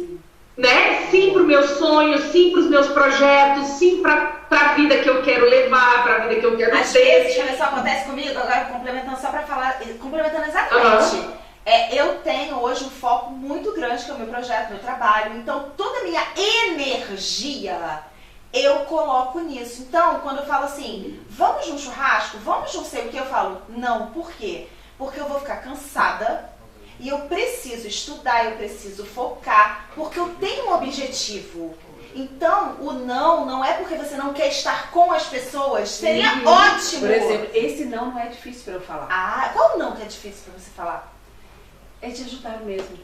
Sim para o meu sonho, sim para os meus projetos, sim para a vida que eu quero levar, para a vida que eu quero Às ter. vezes, isso acontece comigo, agora complementando só para falar, complementando exatamente. Eu tenho tenho hoje um foco muito grande, que é o meu projeto, meu trabalho. Então, toda a minha energia eu coloco nisso. Então, quando eu falo assim, vamos num churrasco, vamos não sei o que, eu falo, não. Por quê? Porque eu vou ficar cansada e eu preciso estudar, eu preciso focar, porque eu tenho um objetivo. Então, o não é porque você não quer estar com as pessoas. Seria ótimo. Por exemplo, esse não é difícil para eu falar. Ah, qual não que é difícil para você falar? É de ajudar mesmo.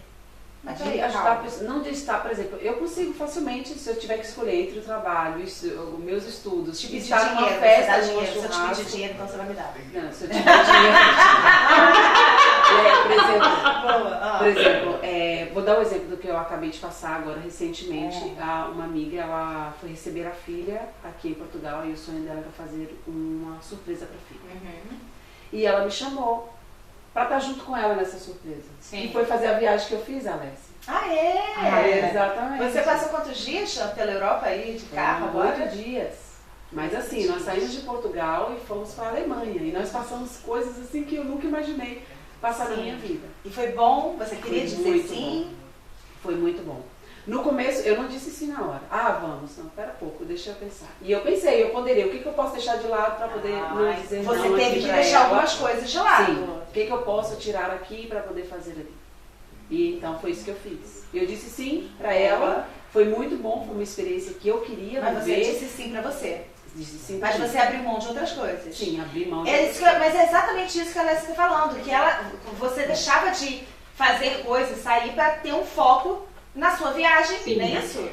Mas De ajudar a pessoa. Não de estar, por exemplo, eu consigo facilmente, se eu tiver que escolher entre o trabalho, os meus estudos, Te pedir estar numa dinheiro, festa, você dá num dinheiro. Se eu te churrasco. pedir dinheiro, então você vai me dar. Não, se eu tiver dinheiro. Por exemplo, vou dar um exemplo do que eu acabei de passar agora recentemente. Uma amiga, ela foi receber a filha aqui em Portugal e o sonho dela era fazer uma surpresa para a filha. E ela me chamou para estar junto com ela nessa surpresa. Sim. E foi fazer a viagem que eu fiz, Alessia. Ah, é? Exatamente. Você passou quantos dias pela Europa aí, de carro agora? 8 dias. Mas assim, nós saímos de Portugal e fomos para a Alemanha. E nós passamos coisas assim que eu nunca imaginei passar na minha vida. E foi bom? Você queria Foi dizer muito sim? bom. Foi muito bom. No começo, eu não disse sim na hora. Ah, vamos. Não, pera pouco, deixa eu pensar. E eu pensei, eu poderia. O que eu posso deixar de lado para poder não dizer não? Você teve que deixar algumas coisas de lado. Sim. O que eu posso tirar aqui para poder fazer ali? E então foi isso que eu fiz. Eu disse sim para ela. Foi muito bom, foi uma experiência que eu queria Mas viver. você disse sim pra você. Disse sim. Mas você abriu mão de outras coisas. Sim, abri mão de Mas é exatamente isso que a Alessia está falando. Que você deixava de fazer coisas, sair para ter um foco na sua viagem, Sim. não é isso?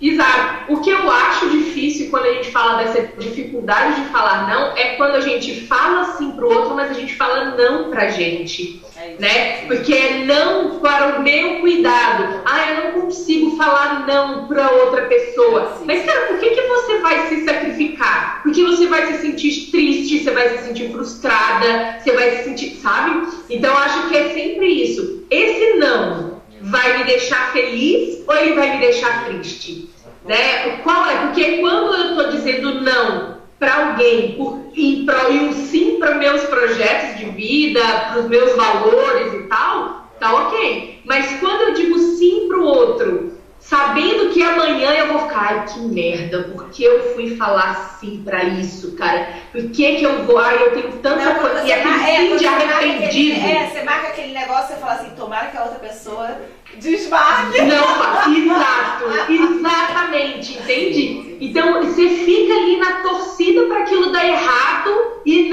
Exato. O que eu acho difícil quando a gente fala dessa dificuldade de falar não é quando a gente fala sim pro outro, mas a gente fala não pra gente. Né? Porque é não para o meu cuidado. Ah, eu não consigo falar não para outra pessoa. Mas, cara, por que você vai se sacrificar? Porque você vai se sentir triste, você vai se sentir frustrada, você vai se sentir, sabe? Então, eu acho que é sempre isso. Esse não vai me deixar feliz ou ele vai me deixar triste? Né? Qual é? Porque quando eu estou dizendo não para alguém e um sim para meus projetos de vida, para os meus valores e tal, tá ok. Mas quando eu digo sim para o outro, sabendo que amanhã eu vou ficar, ai, que merda, por que eu fui falar sim para isso, cara? Por que eu vou, ai, eu tenho tanta coisa, e aquele sim de arrependido. Você marca aquele negócio e fala assim, tomara que a outra pessoa desmarque. Não, exatamente, entende? Então, você fica ali na torcida para aquilo dar errado e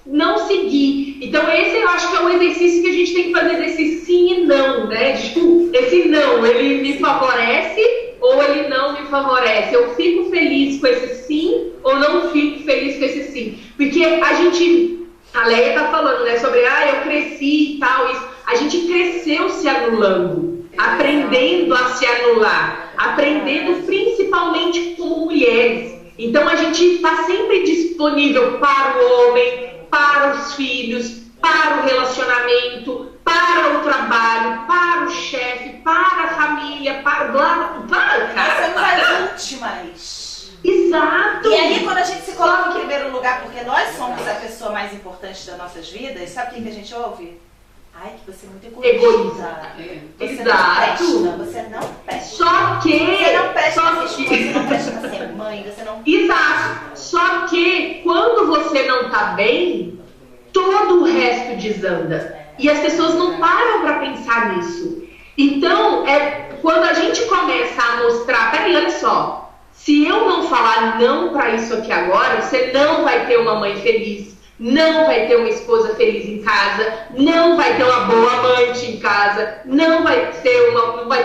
não seguir. Então, esse eu acho que é um exercício que a gente tem que fazer desse sim e não, né? Tipo, esse não, ele me favorece ou ele não me favorece? Eu fico feliz com esse sim ou não fico feliz com esse sim? Porque a Leia tá falando, né, sobre, eu cresci e tal, isso. A gente cresceu se anulando, aprendendo a se anular, aprendendo principalmente como mulheres. Então a gente está sempre disponível para o homem, para os filhos, para o relacionamento, para o trabalho, para o chefe, para a família, para Nós somos as últimas. Exato! E aí quando a gente se coloca em primeiro lugar, porque nós somos a pessoa mais importante das nossas vidas, sabe o que a gente ouve? Ai, que você é muito egoísta. Você não presta, você não presta. Só que... Você não presta pra ser esposa, você não presta pra ser mãe, você não... Exato. Só que quando você não tá bem, todo o resto desanda. E as pessoas não param pra pensar nisso. Então, quando a gente começa a mostrar... Peraí, olha só. Se eu não falar não pra isso aqui agora, você não vai ter uma mãe feliz. Não vai ter uma esposa feliz em casa, não vai ter uma boa amante em casa, não vai ter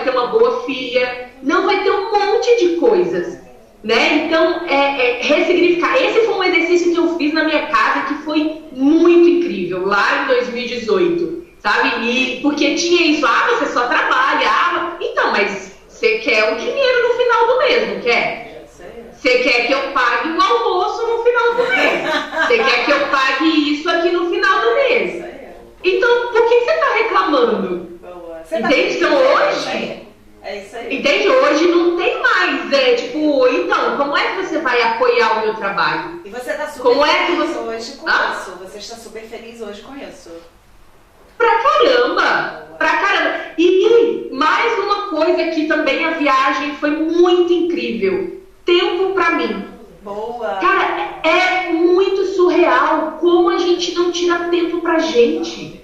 uma boa filha, não vai ter um monte de coisas, né? Então, ressignificar. Esse foi um exercício que eu fiz na minha casa que foi muito incrível, lá em 2018, sabe? E porque tinha isso, você só trabalha, então, mas você quer o dinheiro no final do mês, não quer? Você quer que eu pague o almoço no final do mês. Você quer que eu pague isso aqui no final do mês. Então, por que você está reclamando? Entende? Então, hoje... É isso aí. Entende? Hoje não tem mais. Então, como é que você vai apoiar o meu trabalho? E você está super como é que feliz você... hoje com isso. Você está super feliz hoje com isso. Pra caramba! viagem foi muito incrível. Tempo pra mim. Boa! Cara, é muito surreal como a gente não tira tempo pra gente.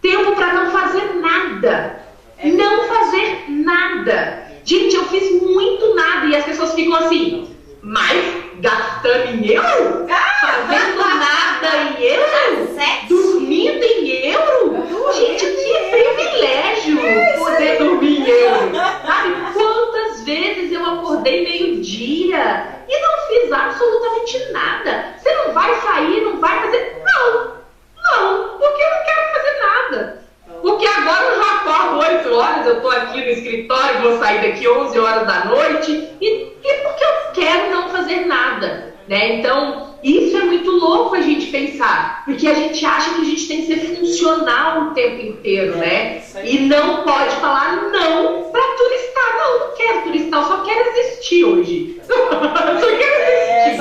Tempo pra não fazer nada. Não fazer nada. Gente, eu fiz muito nada e as pessoas ficam assim, mas gastando em euro? Fazendo nada em euro? Dormindo em euro? Gente, que privilégio poder dormir em euro. Sabe quantas vezes eu acordei meio-dia e não fiz absolutamente nada? Você não vai sair, não vai fazer... Não, porque eu não quero fazer nada. Porque agora eu já acordo 8 horas, eu tô aqui no escritório, vou sair daqui 11 horas da noite, e porque eu quero não fazer nada, né? Então, isso é muito louco a gente pensar, porque a gente acha que a gente tem que ser funcional o tempo inteiro, né? E não pode falar não pra turistar. Não quero turistar, eu só quero existir hoje. Só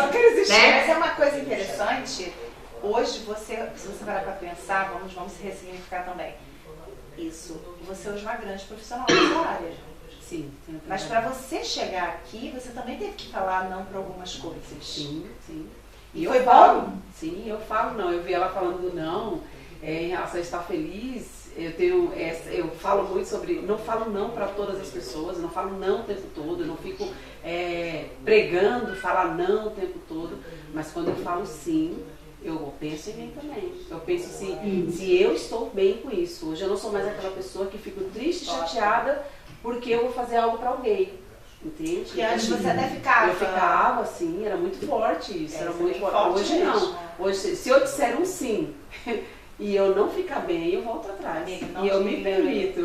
quero existir. Né? Mas é uma coisa interessante, hoje se você parar pra pensar, vamos se ressignificar também. Isso, você hoje é uma grande profissional na sua área. Sim. Mas para você chegar aqui, você também teve que falar não para algumas coisas. Sim. E foi bom? Sim, eu falo não. Eu vi ela falando do não, em relação a estar feliz. Eu falo muito sobre, não falo não para todas as pessoas, não falo não o tempo todo, eu não fico pregando, falar não o tempo todo, mas quando eu falo sim, eu penso em mim também. Eu penso assim, se eu estou bem com isso. Hoje eu não sou mais aquela pessoa que fico triste, chateada, porque eu vou fazer algo para alguém. Entende? Porque antes você até ficava. Eu ficava, assim, era muito forte isso. Era muito forte. Hoje mesmo. não. Hoje, se eu disser um sim e eu não ficar bem, eu volto atrás. Amiga, e eu me permito.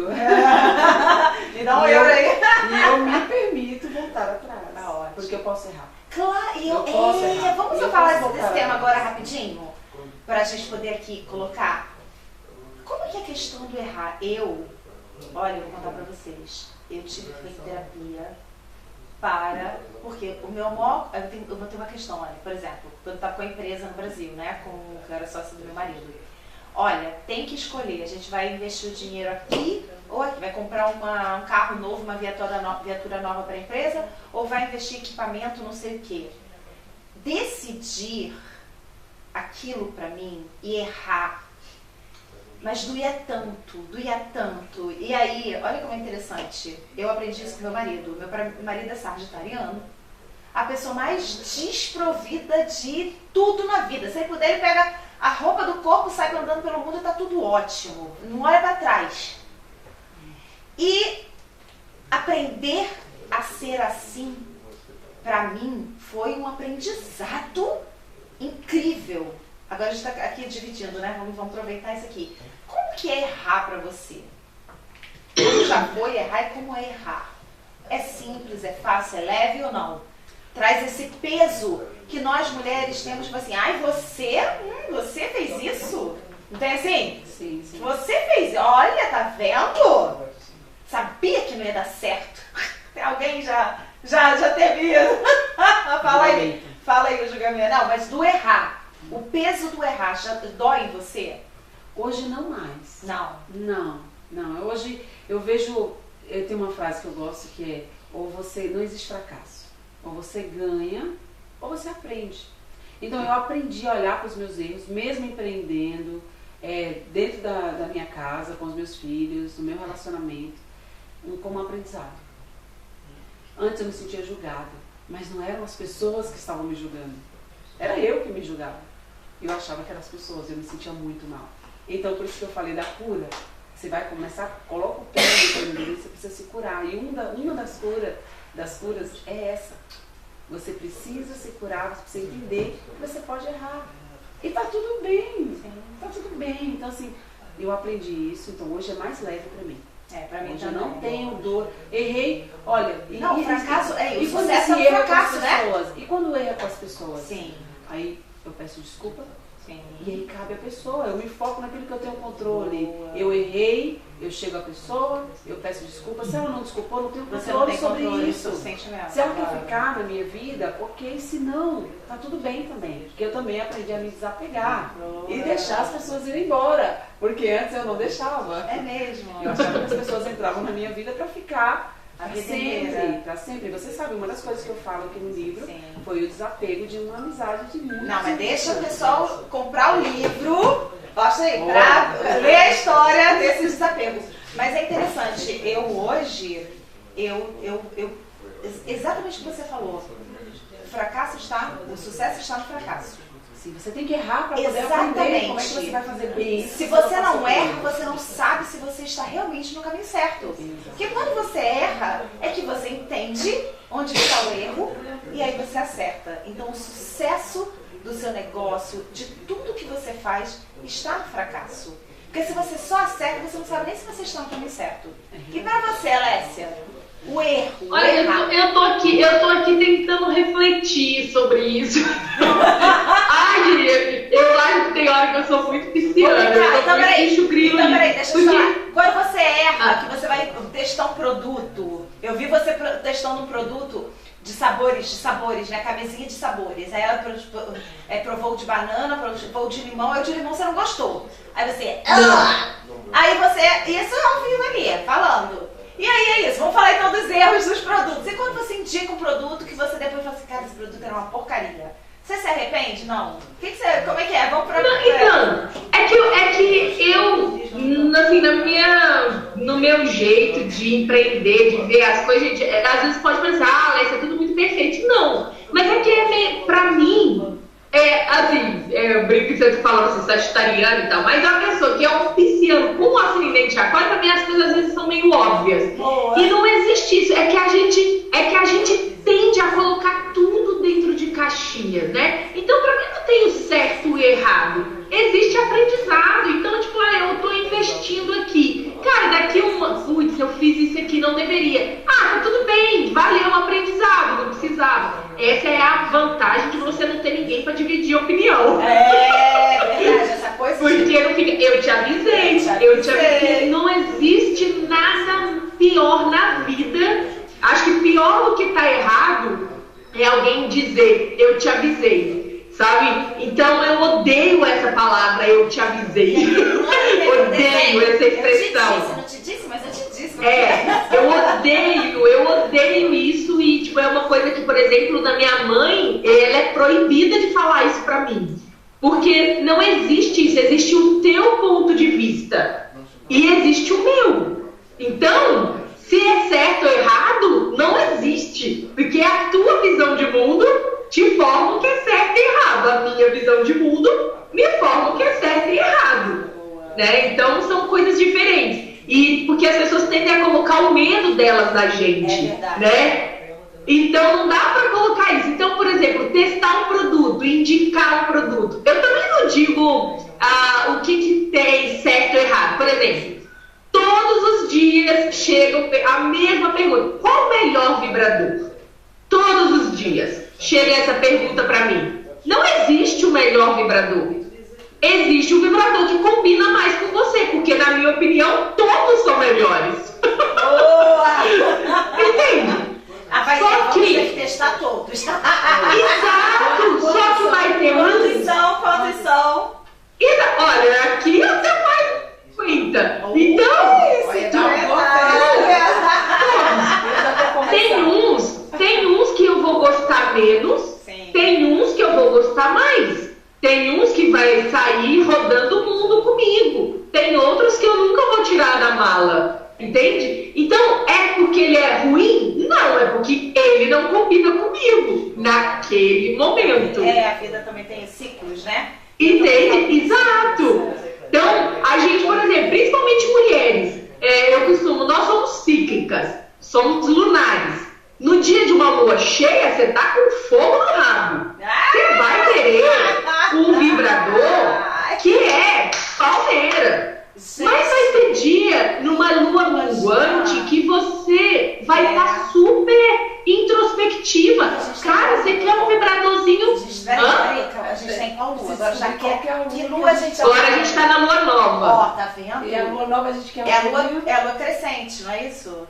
Me dá um euro aí. E eu me permito voltar atrás. Tá ótimo. Porque eu posso errar. Claro, eu posso errar. Vamos eu falar posso desse tema agora rapidinho? Para a gente poder aqui colocar. Como é que é a questão do errar? Olha, eu vou contar para vocês. Eu tive que fazer terapia porque o meu maior... Eu vou ter uma questão, olha, por exemplo, quando eu estava com a empresa no Brasil, né, que eu era sócia do meu marido. Olha, tem que escolher, a gente vai investir o dinheiro aqui ou aqui, vai comprar um carro novo, uma viatura nova para a empresa, ou vai investir em equipamento, não sei o quê. Decidir aquilo para mim e errar, mas doía tanto. E aí, olha como é interessante, eu aprendi isso com meu marido é sagitariano, a pessoa mais desprovida de tudo na vida. Se ele puder, ele pega a roupa do corpo, sai andando pelo mundo e tá tudo ótimo, não olha para trás. E aprender a ser assim, para mim, foi um aprendizado incrível. Agora a gente está aqui dividindo, né? Vamos aproveitar isso aqui. Como que é errar para você? Como já foi errar e como é errar? É simples, é fácil, é leve ou não? Traz esse peso que nós mulheres temos, tipo assim, ai, você fez isso? Não tem assim? Sim. Você fez, olha, tá vendo? Sabia que não ia dar certo. Alguém já teve isso? Fala aí o julgamento. Não, mas do errar. O peso do errar já dói em você? Hoje não mais. Não. Não. Hoje eu vejo, eu tenho uma frase que eu gosto que é, ou você, não existe fracasso. Ou você ganha, ou você aprende. Então eu aprendi a olhar para os meus erros, mesmo empreendendo, dentro da minha casa, com os meus filhos, no meu relacionamento, como um aprendizado. Antes eu me sentia julgada, mas não eram as pessoas que estavam me julgando. Era eu que me julgava. Eu achava que eram as pessoas, eu me sentia muito mal. Então por isso que eu falei da cura. Você vai começar, coloca o pé no caminho, você precisa se curar. E uma das curas é essa. Você precisa se curar, você precisa entender que você pode errar. E tá tudo bem. Tá tudo bem. Então assim, eu aprendi isso, então hoje é mais leve pra mim. Pra mim hoje também. eu não tenho dor. Errei, olha... Não, fracasso é isso. E quando Sucesso é um erra fracasso, com as né? pessoas? E quando erra com as pessoas? Sim. Aí eu peço desculpa. Sim. E aí cabe a pessoa, eu me foco naquilo que eu tenho controle. Eu errei, eu chego à pessoa, eu peço desculpa. Se ela não desculpou, não tenho controle sobre isso. Se ela quer ficar na minha vida, ok. Se não, tá tudo bem também. Porque eu também aprendi a me desapegar e deixar as pessoas irem embora. Porque antes eu não deixava. É mesmo. Eu achava que as pessoas entravam na minha vida pra ficar A Pra vida sempre, inteira. pra sempre. Você sabe, uma das coisas que eu falo aqui no livro Sim. foi o desapego de uma amizade de muitos Não, mas deixa o anos. pessoal comprar o livro, gosta aí, Boa. pra ler a história desse desapego. Mas é interessante, eu hoje, exatamente o que você falou, o sucesso está no fracasso. Sim, você tem que errar para poder Exatamente. aprender como é que você vai fazer bem. Se você não erra, você não sabe se você está realmente no caminho certo. Porque quando você erra, é que você entende onde está o erro e aí você acerta. Então o sucesso do seu negócio, de tudo que você faz, está no fracasso. Porque se você só acerta, você não sabe nem se você está no caminho certo. E para você, Alessia, o erro, Olha, eu tô aqui tentando refletir sobre isso. Ai, eu acho que tem hora que eu sou muito pisciana. Então, peraí, deixa eu Porque- falar. Quando você erra, que você vai testar um produto, eu vi você testando um produto de sabores, né? Camisinha de sabores. Aí ela provou o de banana, provou o de limão, aí o de limão você não gostou. Aí você... Aí você... Isso é ao vivo ali, falando. E aí é isso, vamos falar então dos erros dos produtos. E quando você indica um produto que você depois fala assim, cara, esse produto era uma porcaria. Você se arrepende? Não? Como é que é? Vamos pra... Então, é que eu, assim, no meu jeito de empreender, de ver as coisas, gente, às vezes pode pensar, Alessia, é tudo muito perfeito. Não, mas é que pra mim, eu brinco que você fala assim, sagitariano e tal, mas a pessoa que é um pisciano com um ascendente de aquário, também as coisas às vezes são meio óbvias. Boa. E não existe isso, é que a gente tende a colocar tudo dentro de caixinhas, né? Então, pra mim não tem o certo e o errado. Existe aprendizado. Então, tipo, eu tô investindo aqui. Cara, daqui putz, eu fiz isso aqui, não deveria. Tá tudo bem, valeu o aprendizado, não precisava. Essa é a vantagem de você não ter ninguém pra dividir opinião. É verdade, essa coisa... Porque não fica, eu te avisei. Não existe nada pior na vida. Acho que pior do que tá errado é alguém dizer, eu te avisei, sabe? Então eu odeio essa palavra, eu te avisei. Odeio essa expressão. Eu não te disse, mas eu te disse. Eu odeio isso e tipo, é uma coisa que, por exemplo, da minha mãe, ela é proibida de falar isso pra mim. Porque não existe isso, existe o teu ponto de vista e existe o meu. Então, se é certo ou errado, não existe. Porque a tua visão de mundo te forma o que é certo e errado. A minha visão de mundo me forma o que é certo e errado. Né? Então, são coisas diferentes. E porque as pessoas tendem a colocar o medo delas na gente. É verdade. Né? Então, não dá pra colocar isso. Então, por exemplo, testar um produto, indicar um produto. Eu também não digo o que tem certo ou errado. Por exemplo, todos os dias chega a mesma pergunta. Qual o melhor vibrador? Todos os dias chega essa pergunta pra mim. Não existe o melhor vibrador. Existe um vibrador que combina mais com você. Porque, na minha opinião, todos são melhores. Boa! Entende? Vamos ter que testar todos. Exato! Só que vai ter Quantos são? Olha, aqui eu tenho mais 50. Então, tem uns que eu vou gostar menos, Sim. tem uns que eu vou gostar mais. Tem uns que vai sair rodando o mundo comigo. Tem outros que eu nunca vou tirar da mala. Entende? Então, é porque ele é ruim? Não, é porque ele não combina comigo naquele momento. A vida também tem ciclos, né? Entende? Exato. Então, a gente, por exemplo, principalmente mulheres, nós somos cíclicas, somos lunares. No dia de uma lua cheia, você tá com fogo no rabo. Você vai querer um vibrador que é palmeira. Mas vai ter dia numa lua minguante que você vai estar super introspectiva. Cara, você quer um vibradorzinho? A gente tem qual lua? Agora já quer. Que lua a gente Agora a gente tá na lua nova. Ó, tá vendo? E a lua nova a gente quer É a lua crescente, não é isso?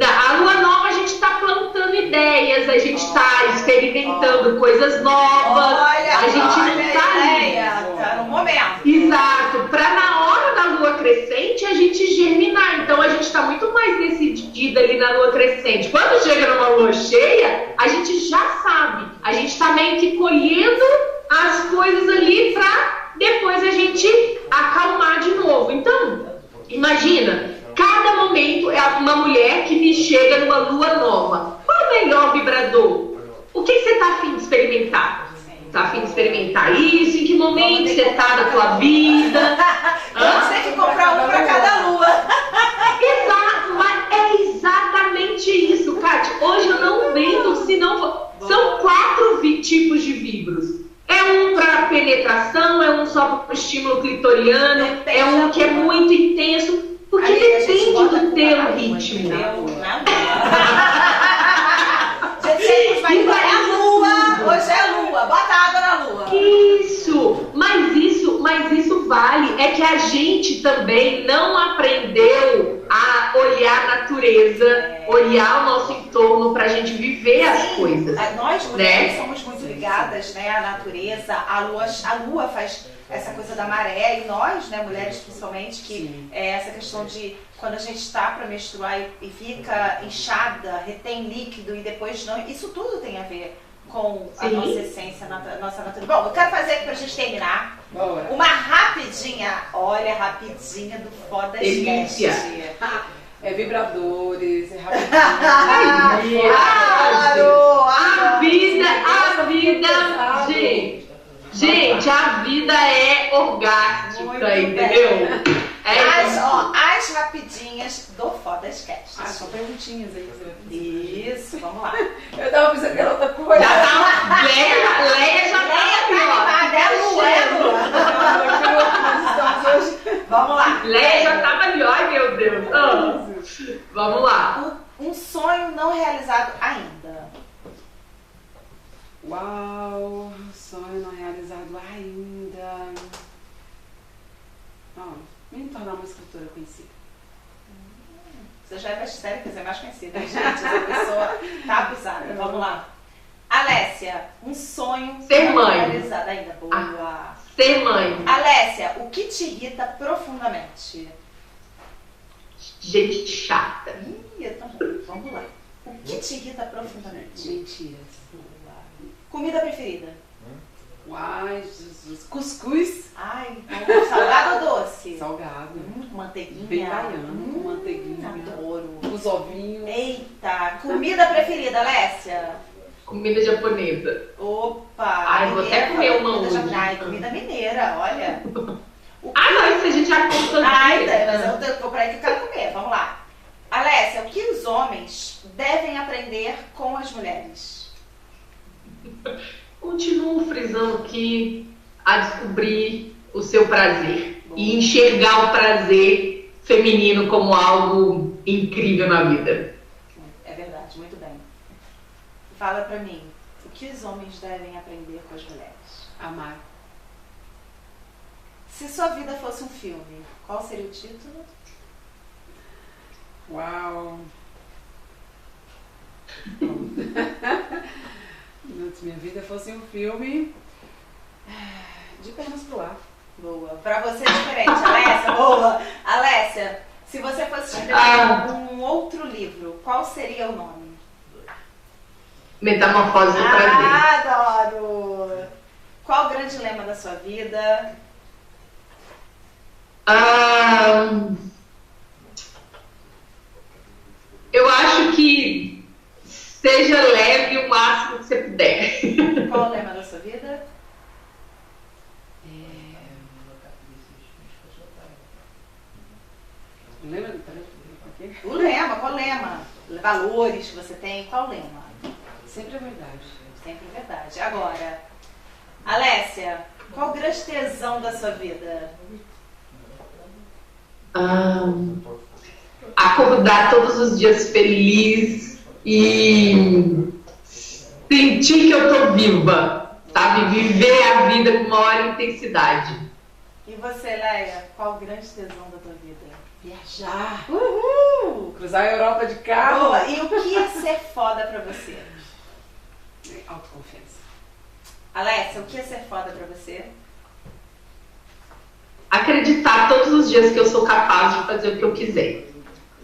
A lua nova a gente está plantando ideias, a gente está experimentando coisas novas. Olha, a gente não tá tá no momento. Exato, para na hora da lua crescente a gente germinar. Então a gente está muito mais decidida vida ali na lua crescente. Quando chega numa lua cheia, a gente já sabe. A gente tá meio que colhendo as coisas ali pra depois a gente acalmar de novo. Então, imagina, cada momento é uma mulher que me chega numa lua nova. Qual é o melhor vibrador? O que você tá afim de experimentar? Tá afim de experimentar isso? Em que momento você tá da tua vida? Vamos ter que comprar um pra cada lua. Exato, mas é exatamente isso, Kátia. Hoje eu não vendo se não for. São 4 tipos de vibros. É um para penetração, é um só para estímulo clitoriano, é um que é muito intenso, porque depende do teu ritmo. É a lua, hoje é a lua, bota água na lua. Mas isso vale, é que a gente também não aprendeu a olhar a natureza, olhar o nosso entorno pra gente viver as coisas. Nós mulheres somos muito ligadas, né, à natureza, a lua faz essa coisa da maré, e nós, né, mulheres principalmente, que é essa questão de quando a gente está para menstruar e fica inchada, retém líquido e depois não, isso tudo tem a ver com a nossa essência, a nossa natureza. Bom, eu quero fazer aqui pra gente terminar uma rapidinha do Fodas Cast. É vibradores, é rapidinho. A vida, gente, a vida é orgástica, entendeu? As rapidinhas do Fodas Cast. São perguntinhas aí. Isso, vamos lá. Eu tava pensando que era outra coisa. Leia já tá animada, é a lua. Vamos lá. Leia já tava ali, ai meu Deus. Vamos lá. Um sonho não realizado ainda. Uau, sonho não realizado ainda. Me tornar uma escritora conhecida. Você já é best-seller, quer dizer, mais conhecida, gente. Essa pessoa tá abusada. Vamos lá. Alessia, um sonho ser não mãe. Realizado ainda. Boa. Ser mãe. Alessia, o que te irrita profundamente? Gente chata. Eu também. Vamos lá. O que te irrita profundamente? Mentiras. Comida preferida? Uai, Jesus. Cuscuz. Ai, salgado ou doce? Salgado. Com manteiguinha. Bem baiano, com manteiguinha. Adoro. Com os ovinhos. Eita, comida preferida, Alessia? Comida japonesa. Opa! Ai, vou até comer uma hoje. Ai, comida mineira, olha. Não, isso a gente já contou. Ai, mas eu vou por aí que eu quero comer. Vamos lá. Alessia, o que os homens devem aprender com as mulheres? Continuo frisando aqui a descobrir o seu prazer. E enxergar o prazer feminino como algo incrível na vida. É verdade, muito bem. Fala pra mim, o que os homens devem aprender com as mulheres? Amar. Se sua vida fosse um filme, qual seria o título? Uau. Se minha vida fosse um filme, de pernas pro ar. Boa. Pra você é diferente, Alessia. Boa. Alessia, se você fosse escrever um outro livro, qual seria o nome? Metamorfose do prazer. Adoro! Qual o grande lema da sua vida? Eu acho que seja leve o máximo que você puder. Qual o lema da sua vida? O lema, qual o lema? Valores que você tem, qual o lema? Sempre é verdade. Sempre é verdade. Agora, Alessia, qual o grande tesão da sua vida? Acordar todos os dias feliz e sentir que eu tô viva, sabe? Viver a vida com maior intensidade. E você, Leia, qual o grande tesão da tua vida? Viajar. Uhul! Cruzar a Europa de carro. Boa. E o que é ser foda pra você? Autoconfiança. Alessia, o que é ser foda pra você? Acreditar todos os dias que eu sou capaz de fazer o que eu quiser.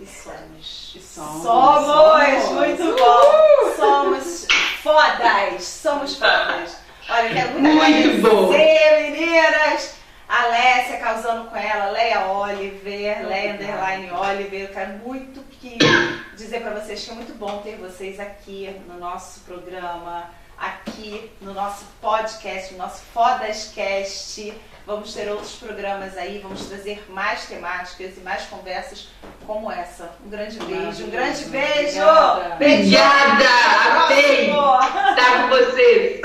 E sonhos. Sonhos. Muito bom. Meninas! A Lécia causando com ela, Leia Oliver, Leia Oliver. Eu quero muito dizer para vocês que é muito bom ter vocês aqui no nosso programa, aqui no nosso podcast, no nosso Fodascast. Vamos ter outros programas aí, vamos trazer mais temáticas e mais conversas como essa. Um grande beijo, um grande beijo! Obrigada! Amei! Tá com vocês!